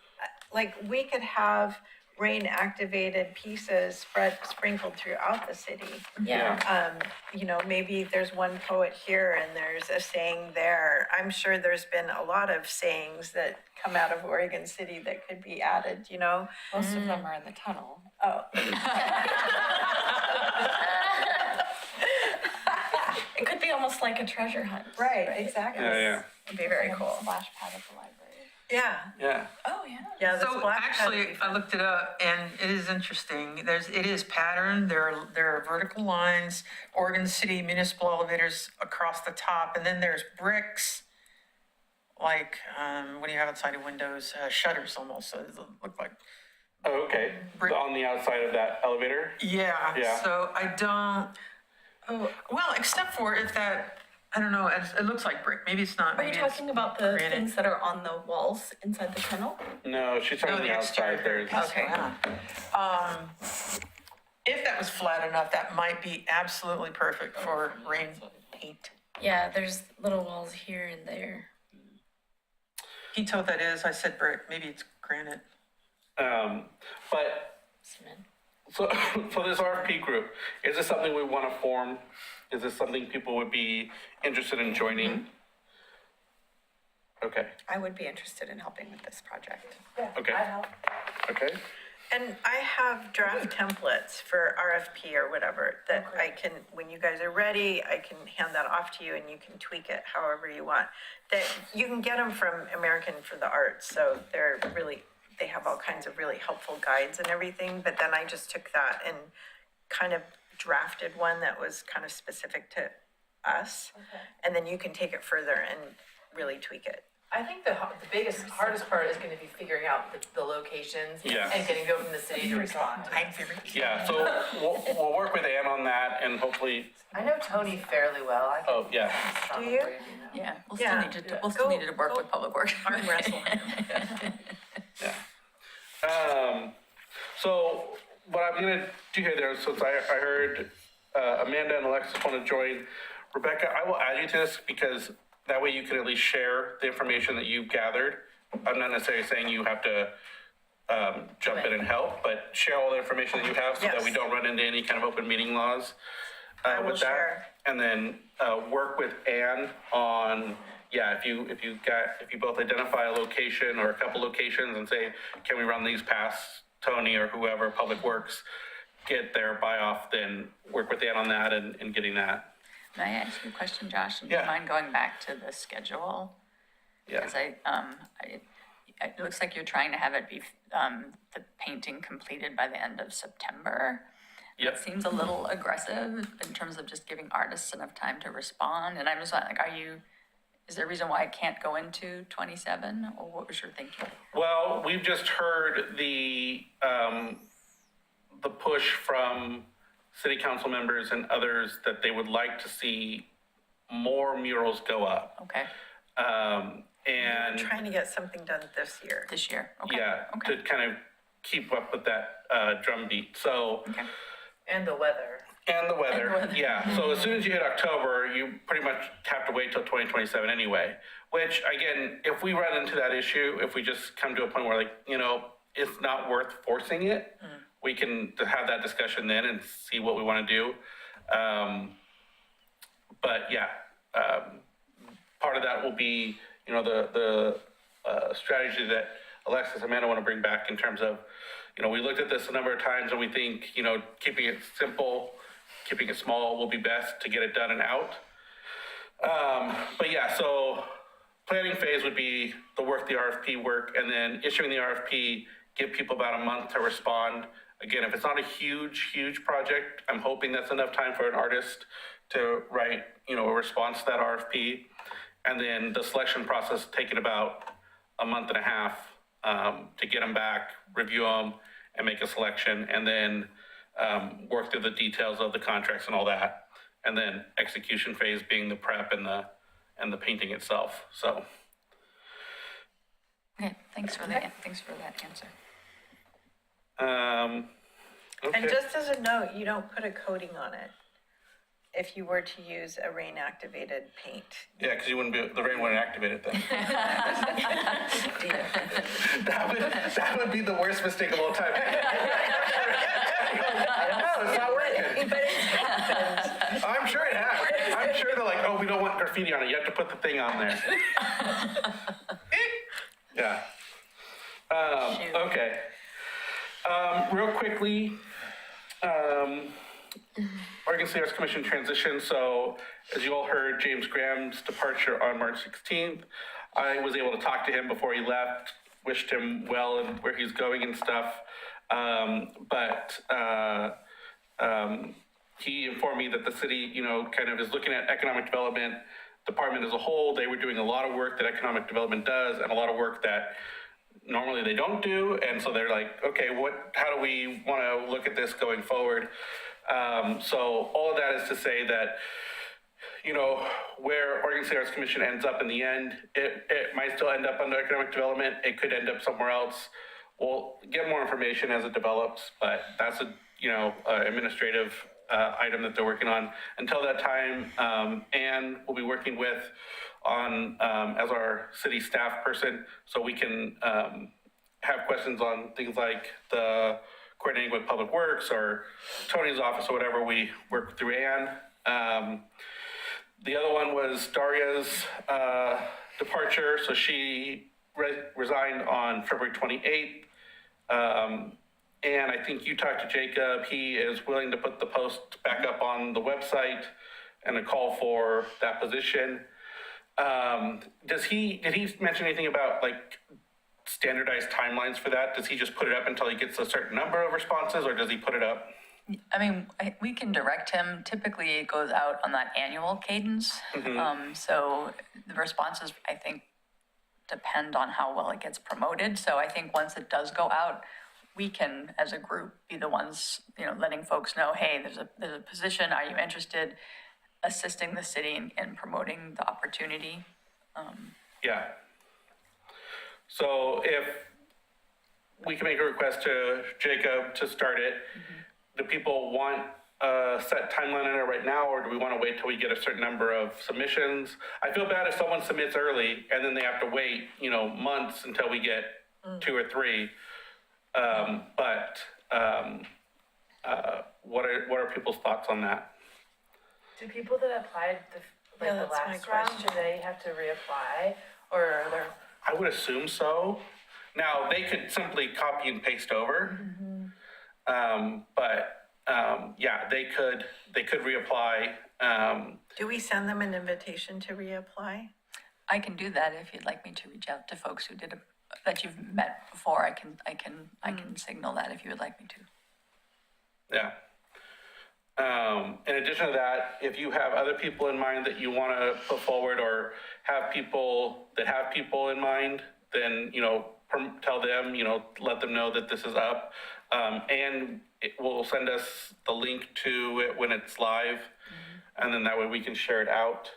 like, we could have rain-activated pieces sprinkled throughout the city. Yeah. You know, maybe there's one poet here and there's a saying there. I'm sure there's been a lot of sayings that come out of Oregon City that could be added, you know? Most of them are in the tunnel. Oh. It could be almost like a treasure hunt. Right, exactly. Yeah, It'd be very cool. Splash pad at the library. Yeah, yeah. Oh, yeah. yeah. the So splash pad would actually, be I looked it up and it is interesting. It is patterned. There are vertical lines, Oregon City municipal elevators across the top, and then there's bricks, like, what do you have outside of windows? Shutters almost, so it look like. Oh, okay. Brick. On the outside of that elevator? Yeah. Yeah. So I don't, well, except for if that, I don't know, it looks like brick. Maybe it's not. Are you maybe it's talking about the granite. things that are on the walls inside the tunnel? No, she's talking No, the the outside. exterior. There's, Okay. If that was flat enough, that might be absolutely perfect for rain paint. Yeah, there's little walls here and there. He told that is, I said brick, maybe it's granite. but Cement. so this RFP group, is this something we want to form? Is this something people would be interested in joining? Okay, I would be interested in helping with this project. okay, okay. And I have draft templates for RFP or whatever that I can, when you guys are ready, I can hand that off to you and you can tweak it however you want. That, you can get them from American for the Arts, so they're really, they have all kinds of really helpful guides and everything, but then I just took that and kind of drafted one that was kind of specific to us. And then you can take it further and really tweak it. I think the biggest, hardest part is gonna be figuring out the locations Yeah. and getting go from the city to respond. Yeah, so we'll work with Ann on that and hopefully, I know Tony fairly well. I oh, yeah. Do you? Yeah, we'll Yeah. still need to, we'll still Go- need to work go with Public Works. Arm wrestle. Yeah. So what I'm gonna do here, there, since I heard Amanda and Alexis want to join, Rebecca, I will add you to this because that way you can at least share the information that you've gathered. I'm not necessarily saying you have to jump in and help, but share all the information that you have so that we Yes. don't run into any kind of open meeting laws I will with that. share. And then work with Ann on, yeah, if you both identify a location or a couple locations and say, can we run these past Tony or whoever, Public Works, get their buy off, then work with Ann on that and getting that. May I ask you a question, Josh? Do you Yeah. mind going back to the schedule? Yeah. Because it looks like you're trying to have it be, the painting completed by the end of September. Yep. It seems a little aggressive in terms of just giving artists enough time to respond. And I'm just like, is there a reason why it can't go into 27? Or what was your thinking? Well, we've just heard the push from city council members and others that they would like to see more murals go up. Okay, And Trying to get something done this year. this year, okay. yeah, Okay, to kind of keep up with that drumbeat. So, okay. And the weather. and the weather, And the weather. yeah. So as soon as you hit October, you pretty much have to wait till 2027 anyway. Which again, if we run into that issue, if we just come to a point where like, it's not worth forcing it, we can have that discussion then and see what we want to do. But yeah, part of that will be, the strategy that Alexis and Amanda want to bring back in terms of, we looked at this a number of times and we think, keeping it simple, keeping it small will be best to get it done and out. But yeah, so planning phase would be the RFP work, and then issuing the RFP, give people about a month to respond. Again, if it's not a huge, huge project, I'm hoping that's enough time for an artist to write, a response to that RFP. And then the selection process taking about a month and a half to get them back, review them, and make a selection, and then work through the details of the contracts and all that. And then execution phase being the prep and the painting itself. So. Okay, thanks for that answer. Okay. And just as a note, you don't put a coating on it if you were to use a rain-activated paint. Yeah, because you wouldn't be, the rain wouldn't activate it then. that would be the worst mistake of all time. No, it's not working. But it's happened. I'm sure it has. I'm sure they're like, oh, we don't want graffiti on it. You have to put the thing on there. Yeah. Okay. Real quickly, Oregon City Arts Commission transition. So as you all heard, James Graham's departure on March 16th. I was able to talk to him before he left, wished him well and where he's going and stuff. He informed me that the city, kind of is looking at economic development department as a whole. They were doing a lot of work that economic development does and a lot of work that normally they don't do. And so they're like, okay, how do we want to look at this going forward? So all of that is to say that, where Oregon State Arts Commission ends up in the end, it might still end up under economic development. It could end up somewhere else. We'll get more information as it develops, but that's administrative item that they're working on. Until that time, Anne will be working with on as our city staff person, so we can have questions on things like the coordinating with Public Works or Tony's office or whatever. We work through Anne. The other one was Daria's departure. So she resigned on February 28th. And I think you talked to Jacob. He is willing to put the post back up on the website and a call for that position. Did he mention anything about like standardized timelines for that? Does he just put it up until he gets a certain number of responses, or does he put it up? I mean, we can direct him. Typically, it goes out on that annual cadence. So the responses, I think, depend on how well it gets promoted. So I think once it does go out, we can, as a group, be the ones, letting folks know, hey, there's a position. Are you interested? Assisting the city in promoting the opportunity. Yeah. So if we can make a request to Jacob to start it, do people want a set timeline in it right now, or do we want to wait till we get a certain number of submissions? I feel bad if someone submits early and then they have to wait, months until we get 2 or 3. What are people's thoughts on that? Do people that applied the that's my last round, question. do they have to reapply, or are there? I would assume so. Now, they could simply copy and paste over. Yeah, they could reapply. Do we send them an invitation to reapply? I can do that if you'd like me to reach out to folks who that you've met before. I can signal that if you would like me to. Yeah. In addition to that, if you have other people in mind that you want to put forward, or have people that have people in mind, then, tell them, let them know that this is up. And it will send us the link to it when it's live. And then that way we can share it out.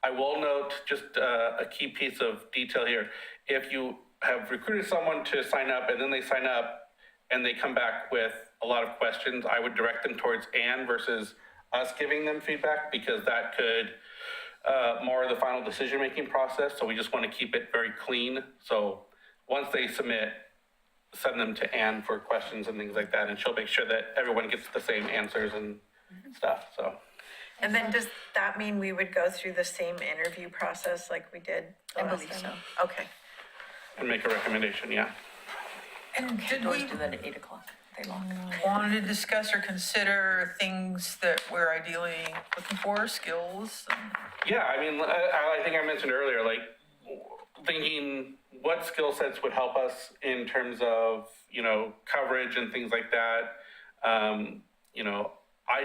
I will note just a key piece of detail here. If you have recruited someone to sign up and then they sign up and they come back with a lot of questions, I would direct them towards Anne versus us giving them feedback, because that could mar the final decision-making process. So we just want to keep it very clean. So once they submit, send them to Anne for questions and things like that, and she'll make sure that everyone gets the same answers and stuff, so. And then does that mean we would go through the same interview process like we did the I last believe time? so. Okay. And make a recommendation, yeah. And did Always we do that at 8 o'clock. They lock. want to discuss or consider things that we're ideally looking for, skills? Yeah, I mean, I think I mentioned earlier, like, thinking what skill sets would help us in terms of, coverage and things like that. I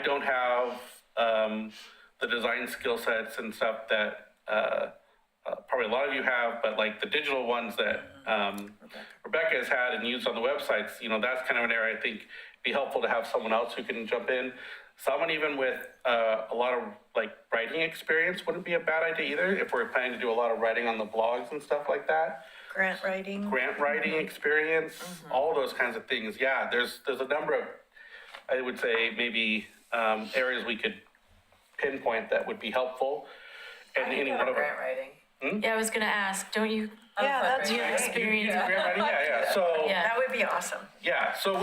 don't have the design skill sets and stuff that probably a lot of you have, but like the digital ones that Rebecca has had and used on the websites, that's kind of an area I think be helpful to have someone else who can jump in. Someone even with a lot of like writing experience wouldn't be a bad idea either if we're planning to do a lot of writing on the blogs and stuff like that. Grant writing. Grant writing experience, all those kinds of things. Yeah, there's a number of, I would say, maybe areas we could pinpoint that would be helpful. And any one of Grant writing. Yeah, I was gonna ask, don't you, Yeah, that's do you have right. experience? grant writing, yeah. So Yeah. That would be awesome. yeah, so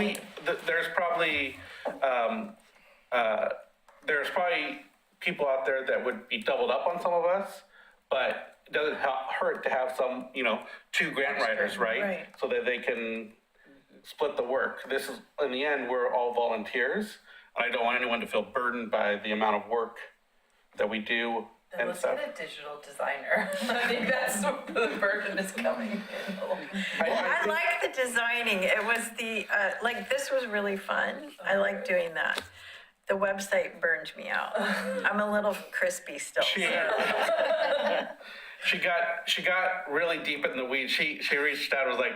there's probably people out there that would be doubled up on some of us, but it doesn't hurt to have some, 2 grant writers, right? Right. So that they can split the work. This is, in the end, we're all volunteers. And I don't want anyone to feel burdened by the amount of work that we do Then and let's stuff. get a digital designer. I think that's where the burden is coming. I like the designing. It was this was really fun. I like doing that. The website burned me out. I'm a little crispy still. She got really deep in the weeds. She reached out and was like,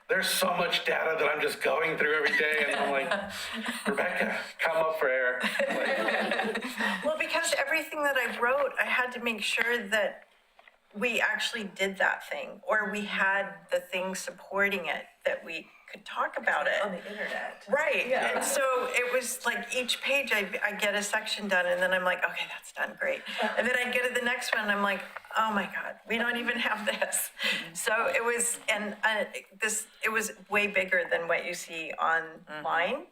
there's so much data that I'm just going through every day. And I'm like, Rebecca, come up for air. Well, because everything that I wrote, I had to make sure that we actually did that thing, or we had the thing supporting it, that we could talk about it. On the internet. Right, and so it was like each page I get a section done, and then I'm like, okay, that's done, great. And then I get to the next one, and I'm like, oh my God, we don't even have this. So it was, and it was way bigger than what you see online.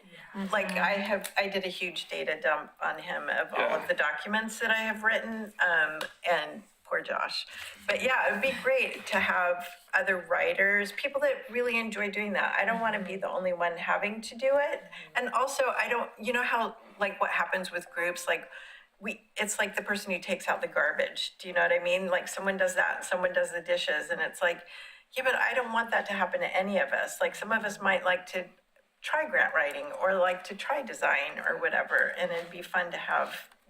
Like I did a huge data dump on him of all of the documents that I have written, and poor Josh. But yeah, it would be great to have other writers, people that really enjoy doing that. I don't want to be the only one having to do it. And also, I don't, how, like what happens with groups, like it's like the person who takes out the garbage. Do you know what I mean? Like someone does that, someone does the dishes, and it's like, yeah, but I don't want that to happen to any of us. Like some of us might like to try grant writing or like to try design or whatever. And it'd be fun to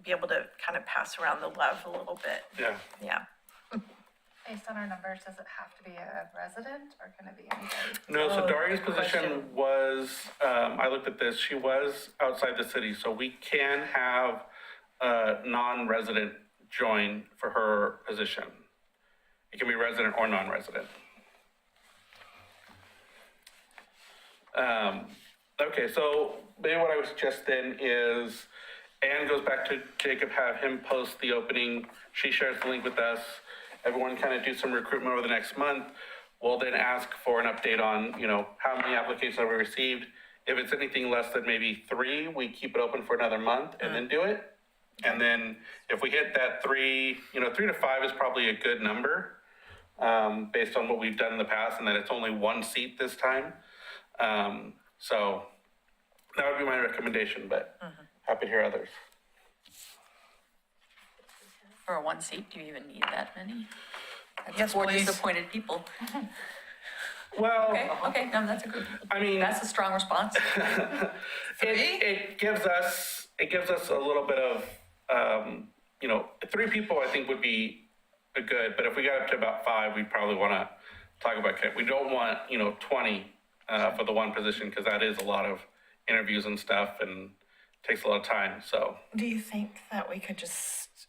be able to kind of pass around the love a little bit. Yeah. Yeah. Based on our numbers, does it have to be a resident or can it be anybody? No, so Daria's good position question. was, I looked at this, she was outside the city, so we can have a non-resident join for her position. It can be resident or non-resident. Okay, so maybe what I would suggest then is Anne goes back to Jacob, have him post the opening. She shares the link with us. Everyone kind of do some recruitment over the next month. We'll then ask for an update on, how many applications have we received. If it's anything less than maybe 3, we keep it open for another month and then do it. And then if we hit that 3, 3 to 5 is probably a good number based on what we've done in the past, and that it's only 1 seat this time. So that would be my recommendation, but happy to hear others. For 1 seat, do you even need that many? That's Yes, 4 please. disappointed people. Well, Okay, no, that's a good, I mean, that's a strong response. it gives us a little bit of, 3 people I think would be good, but if we got up to about 5, we'd probably want to talk about it. We don't want, 20 for the one position, because that is a lot of interviews and stuff and takes a lot of time, so. Do you think that we could just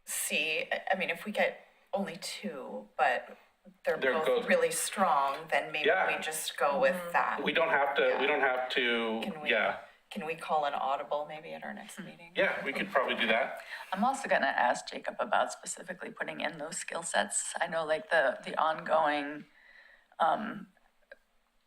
see, I mean, if we get only 2, but they're both both- really strong, then maybe Yeah. we just go with that? We don't have to, Can we- yeah. Can we call an audible maybe at our next meeting? Yeah, we could probably do that. I'm also gonna ask Jacob about specifically putting in those skill sets. I know like the ongoing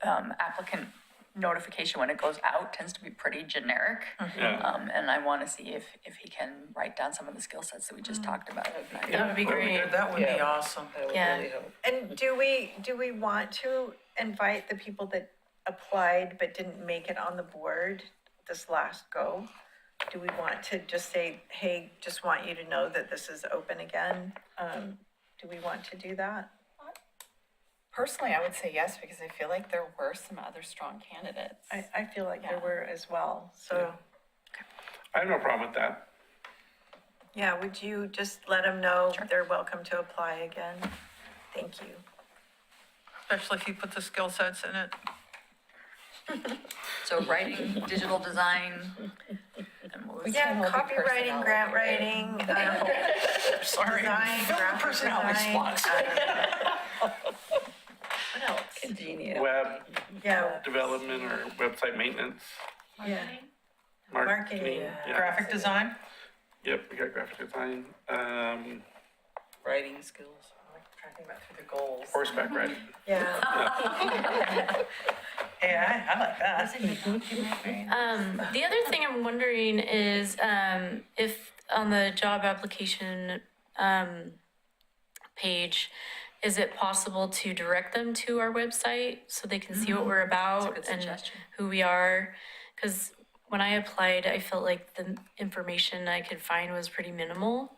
applicant notification when it goes out tends to be pretty generic. Yeah. And I wanna see if he can write down some of the skill sets that we just talked about. That would be great. That would be awesome. Yeah. And do we want to invite the people that applied but didn't make it on the board this last go? Do we want to just say, hey, just want you to know that this is open again? Do we want to do that? Personally, I would say yes, because I feel like there were some other strong candidates. I feel like there Yeah. were as well, so. I have no problem with that. Yeah, would you just let them know they're welcome to apply again? Thank you. Especially if you put the skill sets in it. So writing, digital design, and what was Yeah, copywriting, grant writing, Sorry. design, graphic personality design. spots. What else? Ingenious. Web Yeah, development or website maintenance, yeah. marketing. Marketing. Yeah. Graphic design? Yep, we got graphic design, Writing skills. Trying to think about through the goals. horseback riding. Yeah. Yeah, I like that. The other thing I'm wondering is if on the job application page, is it possible to direct them to our website so they can see what we're about good and suggestion. who we are? Because when I applied, I felt like the information I could find was pretty minimal.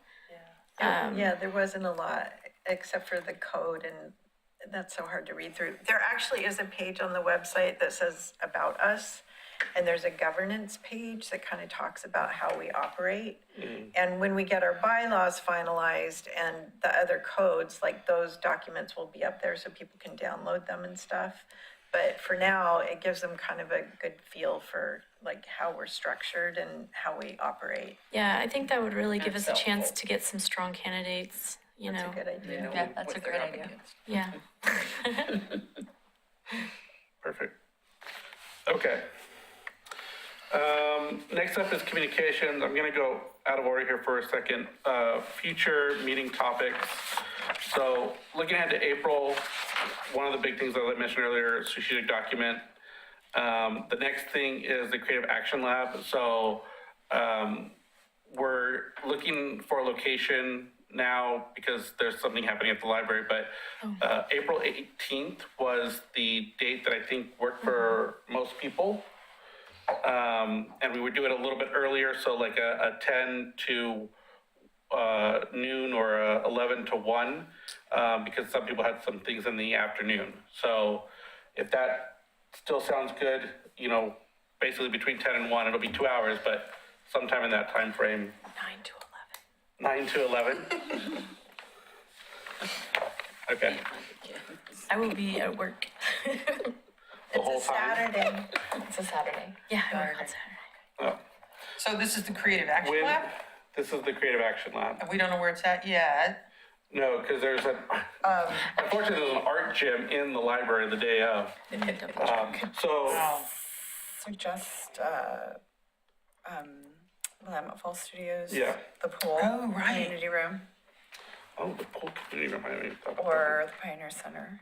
Yeah, there wasn't a lot, except for the code, and that's so hard to read through. There actually is a page on the website that says About Us, and there's a governance page that kind of talks about how we operate. And when we get our bylaws finalized and the other codes, like those documents will be up there so people can download them and stuff. But for now, it gives them kind of a good feel for like how we're structured and how we operate. Yeah, I think that would really give us a That's chance helpful. to get some strong candidates, you That's know. a good idea. Yeah, that's a great idea. Yeah. Perfect. Okay. Next up is communications. I'm gonna go out of order here for a second. Future meeting topics. So looking ahead to April, one of the big things that I mentioned earlier, strategic document. The next thing is the Creative Action Lab. So we're looking for a location now because there's something happening at the library, but April 18th was the date that I think worked for most people. And we would do it a little bit earlier, so like a 10 to noon or a 11 to 1, because some people had some things in the afternoon. So if that still sounds good, you know, basically between 10 and 1, it'll be 2 hours, but sometime in that time frame. 9 to 11. Okay. I will be at work. The whole time. Saturday. It's a Saturday. Yeah, I work on Saturday. Oh. So this is the Creative Action When, Lab? this is the Creative Action Lab. And we don't know where it's at yet. No, because there's unfortunately, there's an art gym in the library the day of. So, Oh, Suggest, Willamette Falls Studios. Yeah. The pool. Oh, right. Community room, oh, the pool community room, I didn't even thought about or the Pioneer Center,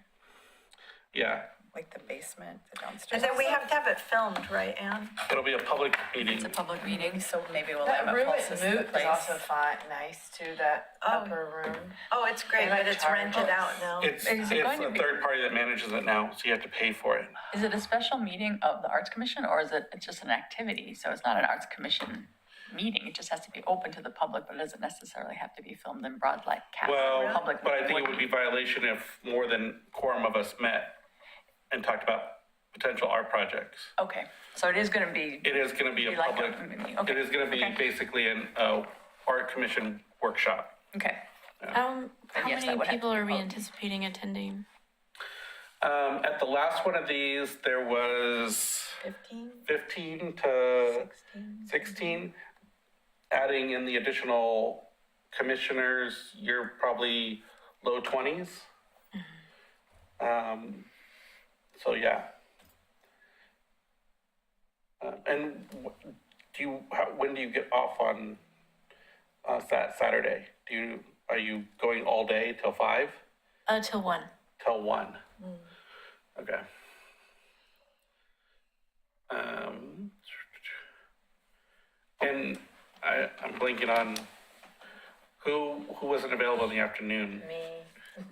that. Yeah, like the basement, the And downstairs. then we have to have it filmed, right, Anne? it'll be a public meeting. It's a public meeting. So maybe That Willamette room Falls at is the Moot is place. also fine, nice too, that upper room. Oh, it's great, They might but it's charge rented us. out now. It's Is it going to a be- third party that manages it now, so you have to pay for it. Is it a special meeting of the Arts Commission, or is it, it's just an activity? So it's not an Arts Commission meeting, it just has to be open to the public, but it doesn't necessarily have to be filmed in broad light. Well, Public but I think it meeting. would be violation if more than quorum of us met and talked about potential art projects. Okay, so it is gonna be. It is gonna be a Be like a public, meeting, okay, it is gonna be okay. basically an art commission workshop. Okay, How yes, that many would have people to are be we public. anticipating attending? At the last one of these, there was 15 to 16. Adding in the additional commissioners, you're probably low 20s. So yeah. And when do you get off on Saturday? Are you going all day till 5? Till 1. Till 1? Okay. And I'm blanking on who wasn't available in the afternoon. Me.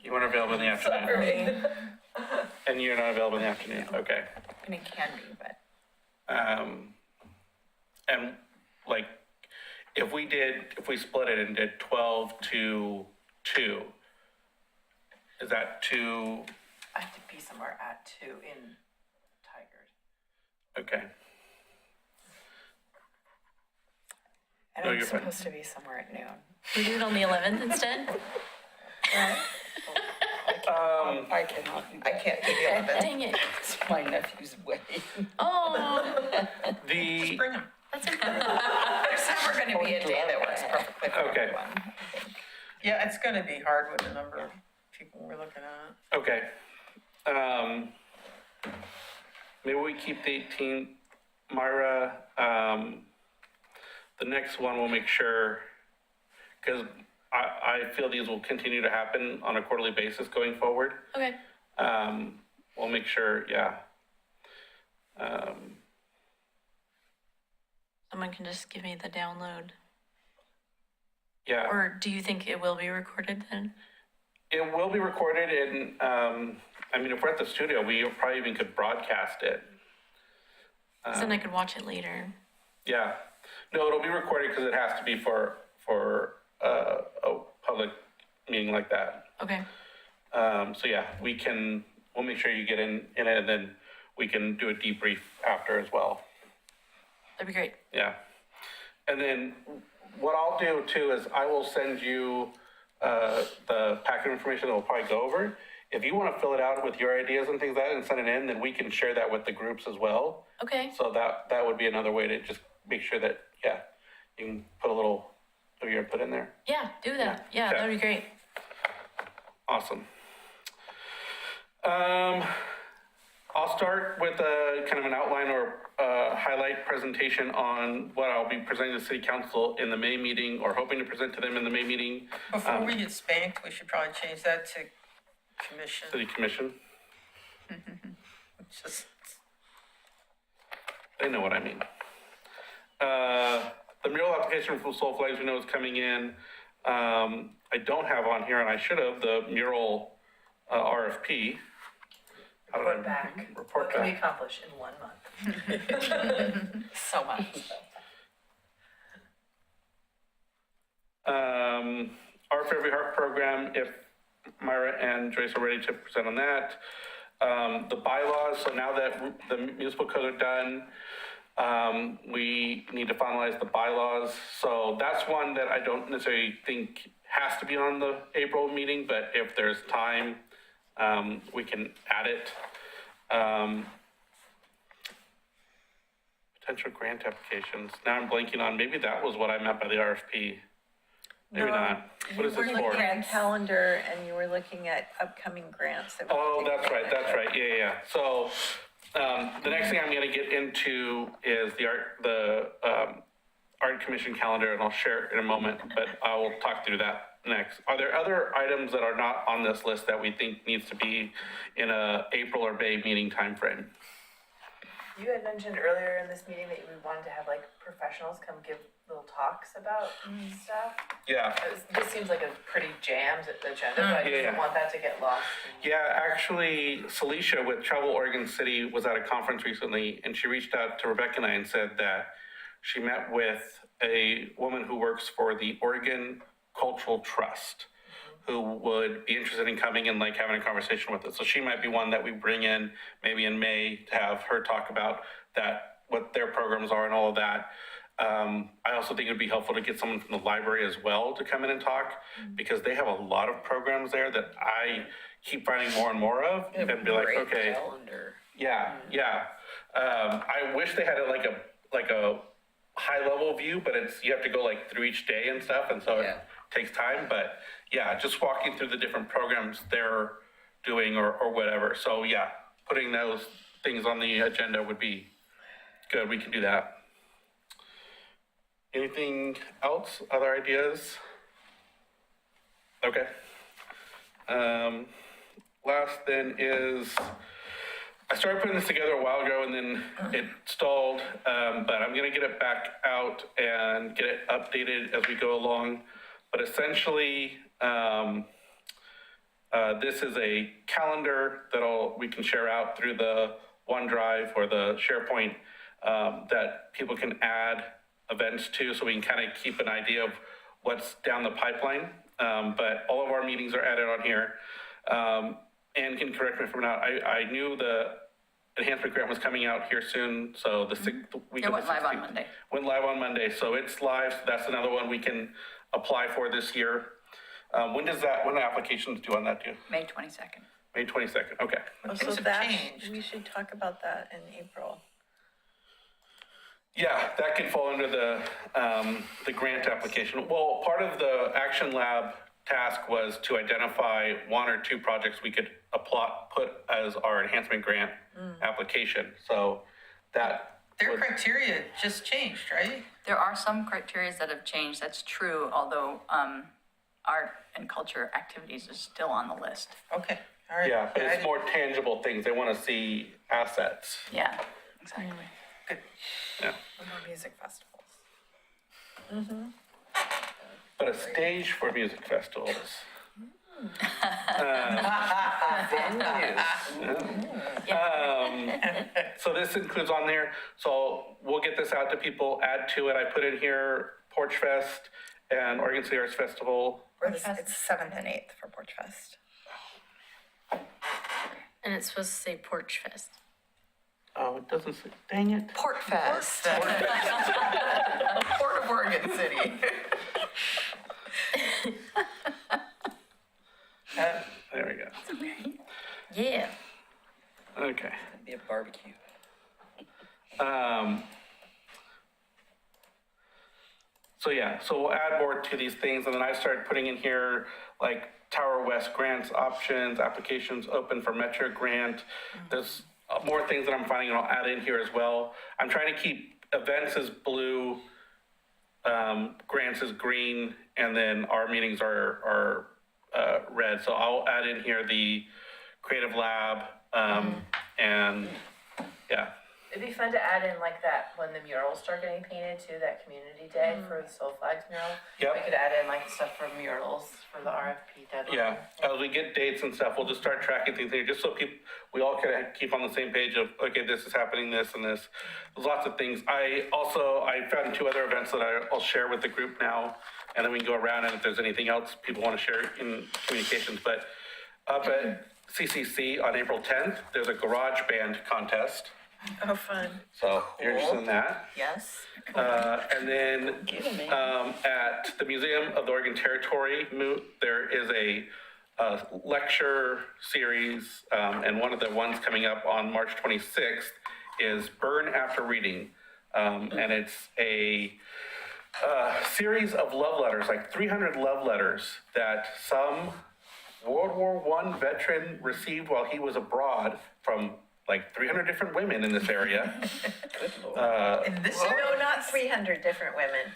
You weren't available in the afternoon. And you're not available in the afternoon. Okay. And it can be, but. And like, if we split it and did 12 to 2, is that 2? I have to be somewhere at 2 in Tigard. Okay. And No, I'm you're fine. supposed to be somewhere at noon. We do it on the 11th instead? I cannot do I that. can't do the 11th. Dang it. It's my nephew's wedding. Oh, The, Bring them. that's okay. There's never gonna be a day that works perfectly for Okay. everyone, I think. Yeah, it's gonna be hard with the number of people we're looking at. okay. Maybe we keep the 18th. Myra, the next one we'll make sure, because I feel these will continue to happen on a quarterly basis going forward. Okay. We'll make sure, yeah. Someone can just give me the download. Yeah, Or do you think it will be recorded then? it will be recorded and, I mean, if we're at the studio, we probably even could broadcast it. 'Cause then I could watch it later. Yeah, no, it'll be recorded because it has to be for a public meeting like that. Okay. So yeah, we'll make sure you get in it and then we can do a debrief after as well. That'd be great. Yeah. And then what I'll do too is I will send you the packet of information that we'll probably go over. If you want to fill it out with your ideas and things like that and send it in, then we can share that with the groups as well. Okay. So that would be another way to just make sure that, yeah, you can put a little of your input in there. Yeah, do that. Yeah, Okay. that'd be great. Awesome. I'll start with a kind of an outline or highlight presentation on what I'll be presenting to the city council in the May meeting or hoping to present to them in the May meeting. Before we get spanked, we should probably change that to commission. City commission. Just, They know what I mean. The mural application from Soul Flags we know is coming in. I don't have on here, and I should have, the mural RFP. How did I- Report back. Report What can we back. accomplish in 1 month? So much. Our For Every Heart program, if Myra and Joyce are ready to present on that. The bylaws, so now that the municipal codes are done, we need to finalize the bylaws. So that's one that I don't necessarily think has to be on the April meeting, but if there's time, we can add it. Potential grant applications. Now I'm blanking on, maybe that was what I meant by the RFP. Maybe not. What is this You were for? looking at a calendar and you were looking at upcoming grants. that we Oh, could that's take right, that's right, yeah. So, the next thing I'm gonna get into is the art commission calendar, and I'll share it in a moment, but I will talk through that next. Are there other items that are not on this list that we think needs to be in a April or May meeting timeframe? You had mentioned earlier in this meeting that we wanted to have like professionals come give little talks about stuff. Yeah. This seems like a pretty jammed agenda, but I just Yeah. don't want that to get lost. Yeah, actually, Celicia with Travel Oregon City was at a conference recently, and she reached out to Rebecca and I and said that she met with a woman who works for the Oregon Cultural Trust, who would be interested in coming and like having a conversation with us. So she might be one that we bring in maybe in May to have her talk about that, what their programs are and all of that. I also think it'd be helpful to get someone from the library as well to come in and talk, because they have a lot of programs there that I keep finding more and more of, and be like, Great okay, calendar. yeah. I wish they had it like a high level view, but you have to go like through each day and stuff, and so Yeah. it takes time. But yeah, just walking through the different programs they're doing or whatever. So yeah, putting those things on the agenda would be good. We can do that. Anything else? Other ideas? Okay. Last then is, I started putting this together a while ago and then it stalled, but I'm gonna get it back out and get it updated as we go along. But essentially, this is a calendar that we can share out through the OneDrive or the SharePoint, that people can add events to, so we can kind of keep an idea of what's down the pipeline. But all of our meetings are added on here. And can correct me if I'm not, I knew the enhancement grant was coming out here soon, so the week It of the went live on 16th. Monday. Went live on Monday, so it's live, so that's another one we can apply for this year. When the applications due on that due? May 22nd. May 22nd, okay. Oh, so Things have that, changed. we should talk about that in April. Yeah, that could fall under the grant application. Well, part of the Action Lab task was to identify one or two projects we could put as our enhancement grant application. So that Their would- criteria just changed, right? There are some criteria that have changed, that's true, although art and culture activities is still on the list. Okay, all right. yeah, but I it's didn't- more tangible things. They want to see assets. Yeah, exactly. Good. Yeah. More music festivals. But a stage for music festivals. So this includes on there, so we'll get this out to people, add to it. I put in here Porch Fest and Oregon City Arts Festival. It's 7th and 8th for Porch Fest. And it's supposed to say Porch Fest. Oh, it doesn't say, dang it. Port Fest. Port of Oregon City. There we go. Yeah. Okay. Be a barbecue. So yeah, so we'll add more to these things, and then I started putting in here like Tower West grants options, applications open for Metro grant. There's more things that I'm finding, and I'll add in here as well. I'm trying to keep events as blue, grants as green, and then our meetings are red. So I'll add in here the Creative Lab, and yeah. It'd be fun to add in like that, when the murals start getting painted too, that community day for the Soul Flags mural. Yep. We could add in like stuff for murals for the RFP deadline. Yeah, as we get dates and stuff, we'll just start tracking things here, just so we all can keep on the same page of, okay, this is happening, this and this. There's lots of things. I found two other events that I'll share with the group now, and then we can go around, and if there's anything else people want to share in communications. But up at CCC on April 10th, there's a garage band contest. Oh, fun. So if you're interested in that. Yes. And then at the Museum of the Oregon Territory, there is a lecture series, and one of the ones coming up on March 26th is Burn After Reading. And it's a series of love letters, like 300 love letters that some World War I veteran received while he was abroad from like 300 different women in this area. In this No, not 300 different women.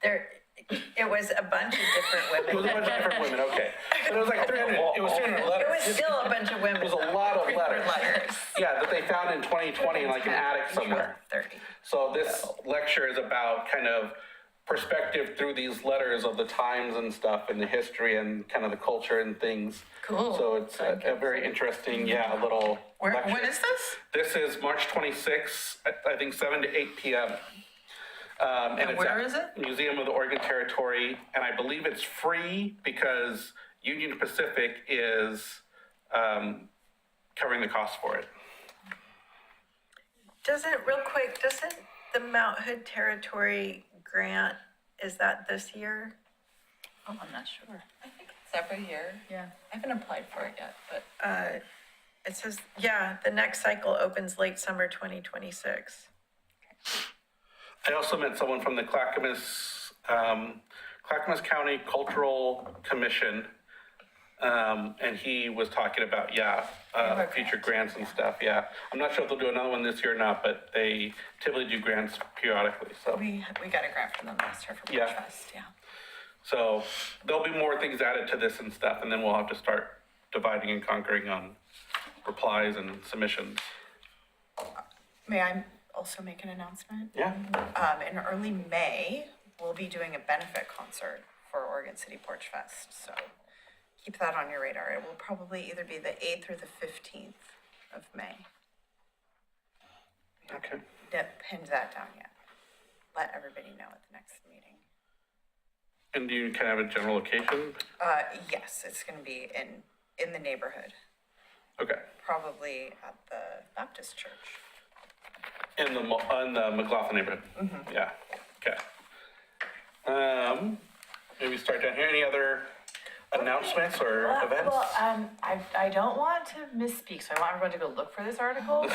It was a bunch of different It was women. a bunch of different women, okay. But it was like 300, it was 300 It letters. was still a bunch of women. It was a lot of letters. Letters. Yeah, that they found in 2020 in like an attic somewhere. 30. So this lecture is about kind of perspective through these letters of the times and stuff and the history and kind of the culture and things. Cool. So it's a very interesting, little lecture. When is this? This is March 26th, I think 7 to 8 p.m. And it's where at is it? Museum of the Oregon Territory, and I believe it's free because Union Pacific is covering the cost for it. Real quick, doesn't the Mount Hood Territory grant, is that this year? Oh, I'm not sure. I think it's every year. Yeah. I haven't applied for it yet, but. It says, the next cycle opens late summer 2026. I also met someone from the Clackamas County Cultural Commission, and he was talking about, future grants and stuff, I'm not sure if they'll do another one this year or not, but they typically do grants periodically, so. We got a grant from them last year for Yeah. Porch Fest, yeah. So there'll be more things added to this and stuff, and then we'll have to start dividing and conquering on replies and submissions. May I also make an announcement? Yeah. In early May, we'll be doing a benefit concert for Oregon City Porch Fest, so keep that on your radar. It will probably either be the 8th or the 15th of May. We haven't pinned that down yet. Let everybody know at the next meeting. And do you kind of have a general location? Yes, it's gonna be in the neighborhood, Okay. probably at the Baptist church. In the McLaughlin neighborhood? Yeah, okay. Maybe start down here. Any other announcements or events? Well, I don't want to misspeak, so I want everyone to go look for this article.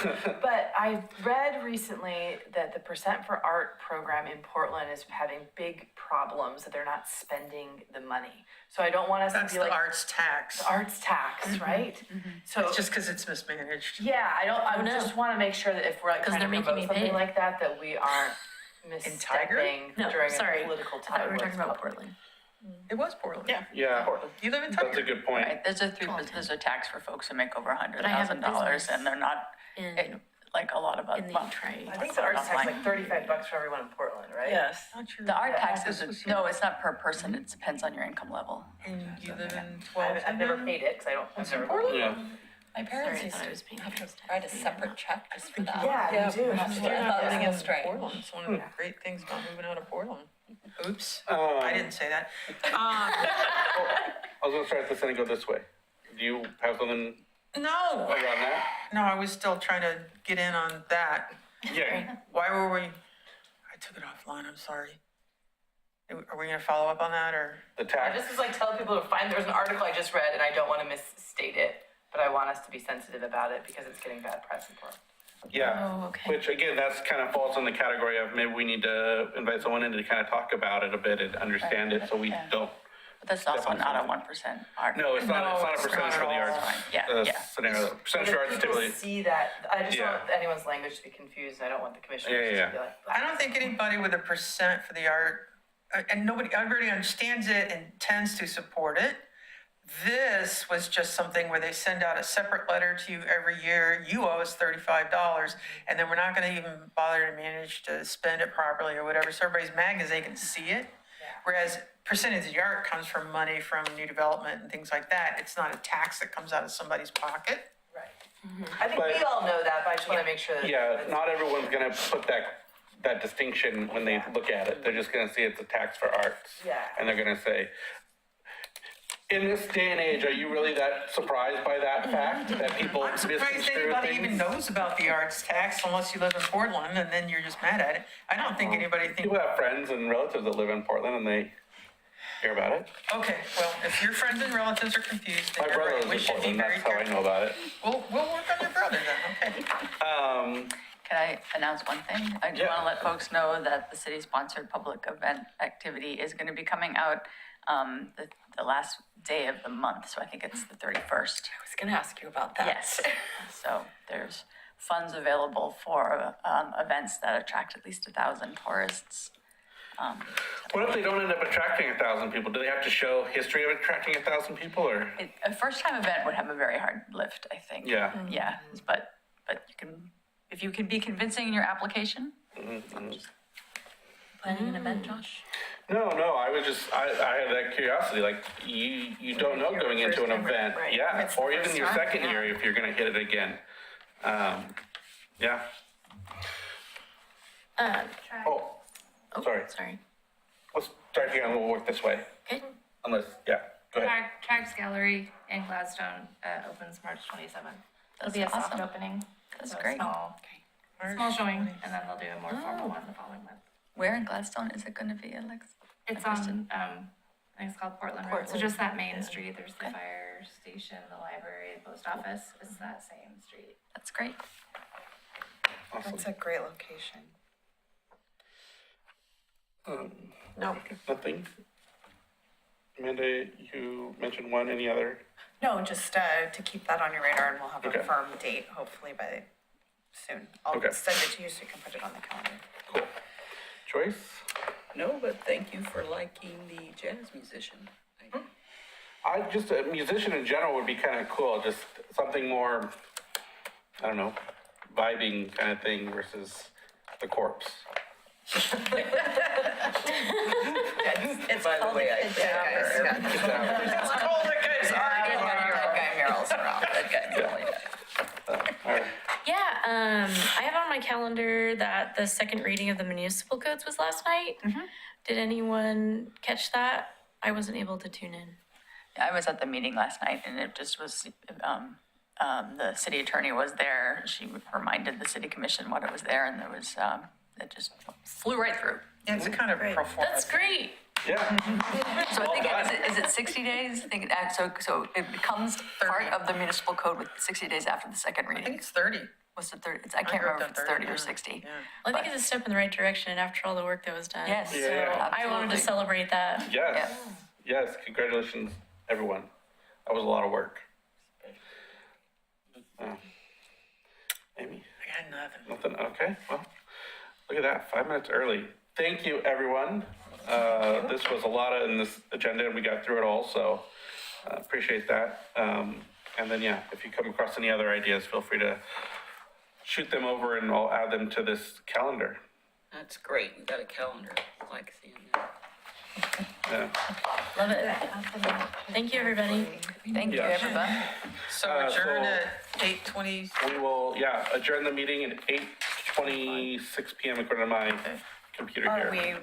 But I read recently that the Percent for Art program in Portland is having big problems, that they're not spending the money. So I don't want us That's to be the like, arts tax. the arts tax, right? So, It's just because it's mismanaged. yeah, I no. just want to make sure that if we're like 'Cause trying to they're making promote me something pay. like that we aren't Tiger? misstepping No, during sorry. a political I time. thought we were where talking it's about public. Portland. It was Portland. Yeah. Yeah, You live in that's a Tiger. good point. Right, there's a tax for folks who make over I have a $100,000 business and they're not, In, like a lot of us. in the well, trade. I think the arts tax is like $35 for everyone in Portland, right? Yes. Not sure. The art Yeah, tax this is, was no, it's not per person, it depends on your income level. And you live in 12. I've never paid it, because I don't, I've never. Portland? Yeah. My Sorry, parents I used thought I to was paying have to tax. write a separate check just for that. Yeah, you do. That's what I thought was Living in strange. Portland. It's one of the great things about moving out of Portland. Oops, Um, I didn't say that. I was gonna start this and go this way. Do you have something No, around that? no, I was still trying to get in on that. Yeah. Why were we, I took it offline, I'm sorry. Are we gonna follow up on that or? The I tax. just was like telling people to find, there was an article I just read and I don't want to misstate it, but I want us to be sensitive about it because it's getting bad press in Portland. Yeah. Oh, okay. Which again, that's kind of falls in the category of maybe we need to invite someone in to kind of talk about it a bit and understand it so we Yeah. don't. But that's also not a 1% art. No, it's not, it's not a it's percentage not for the at all. arts. Yeah, yeah. Scenario, percentage for But arts if people typically. see that, I just don't Yeah. want anyone's language to be confused. I don't want the commissioners Yeah. to be like. I don't think anybody with a percent for the art, and everybody understands it and tends to support it. This was just something where they send out a separate letter to you every year. You owe us $35, and then we're not going to even bother to manage to spend it properly or whatever. So everybody's mad because they can see it. Whereas percentage of the art comes from money from new development and things like that. It's not a tax that comes out of somebody's pocket. Right. I think we all know that, but I just want to make sure that. Yeah, not everyone's gonna put that distinction when they look at it. They're just gonna see it's a tax for arts. Yeah. And they're gonna say, in this day and age, are you really that surprised by that fact that people I'm surprised misconstrue anybody even things? knows about the arts tax unless you live in Portland and then you're just mad at it. I don't think anybody thinks. People have friends and relatives that live in Portland and they hear about it. Okay, well, if your friends and relatives are confused, then My you're brother right. We lives in should be Portland, very that's how I careful. know about it. We'll work on your brother then, okay? Can I announce one thing? I just Yeah. want to let folks know that the city-sponsored public event activity is going to be coming out the last day of the month, so I think it's the 31st. I was gonna ask you about that. Yes, so there's funds available for events that attract at least 1,000 tourists. What if they don't end up attracting 1,000 people? Do they have to show history of attracting 1,000 people or? A first-time event would have a very hard lift, I think. Yeah. Yeah, but you can, if you can be convincing in your application, Planning an event, Josh? No, I was just, I had that curiosity, like, you don't know going into an event. right. Yeah, It's the or even first your time, second yeah. year if you're gonna hit it again. Yeah. Oh, sorry. Sorry. Let's start here and we'll work this way. Okay. Unless, yeah, go ahead. Trags Gallery in Gladstone opens March 27th. It'll be a That's soft awesome. opening. That's so great. Small showing, and then they'll do a more formal one the following month. Where in Gladstone is it going to be, Alex? It's on, I think it's called Portland Road, so just that main street, there's the fire station, the library, the post office, it's that same street. That's great. Awesome. That's a great location. No. Nothing? Amanda, you mentioned one, any other? No, just to keep that on your radar and we'll have Okay. a firm date, hopefully by soon. I'll Okay. send it to you so you can put it on the calendar. Cool. Joyce? No, but thank you for liking the jazz musician. I just, a musician in general would be kind of cool, just something more, I don't know, vibing kind of thing versus the corpse. It's By the way, I It's cold, guys. Already one of your guy murals around. Yeah, I have on my calendar that the second reading of the municipal codes was last night. Did anyone catch that? I wasn't able to tune in. I was at the meeting last night and it just was, the city attorney was there. She reminded the city commission what it was there and there was, it just flew right through. Yeah, it's kind of pro forma. That's great. Yeah. So I think, is it 60 days? I think, so it becomes part of the municipal code with 60 days after the second I think reading. it's 30. Was it 30? I can't wrote remember if it's down 30 or yeah. 60. Yeah. Well, I think it's a step in the right direction after all the work that was done. Yes, So Yeah. I wanted to absolutely. celebrate that. Yes. Yes. Congratulations, everyone. That was a lot of work. Amy? I got nothing. Nothing. Okay. Well, look at that. 5 minutes early. Thank you, everyone. This was a lot in this agenda, and we got through it all. So appreciate that. And then, yeah, if you come across any other ideas, feel free to shoot them over, and I'll add them to this calendar. That's great. We got a calendar. I like seeing that. Yeah. Love it. Thank you, everybody. Thank you, Yeah. everyone. So so- adjourn at 8:20. We will, adjourn the meeting at 8:26 p.m. according to my computer here. Are we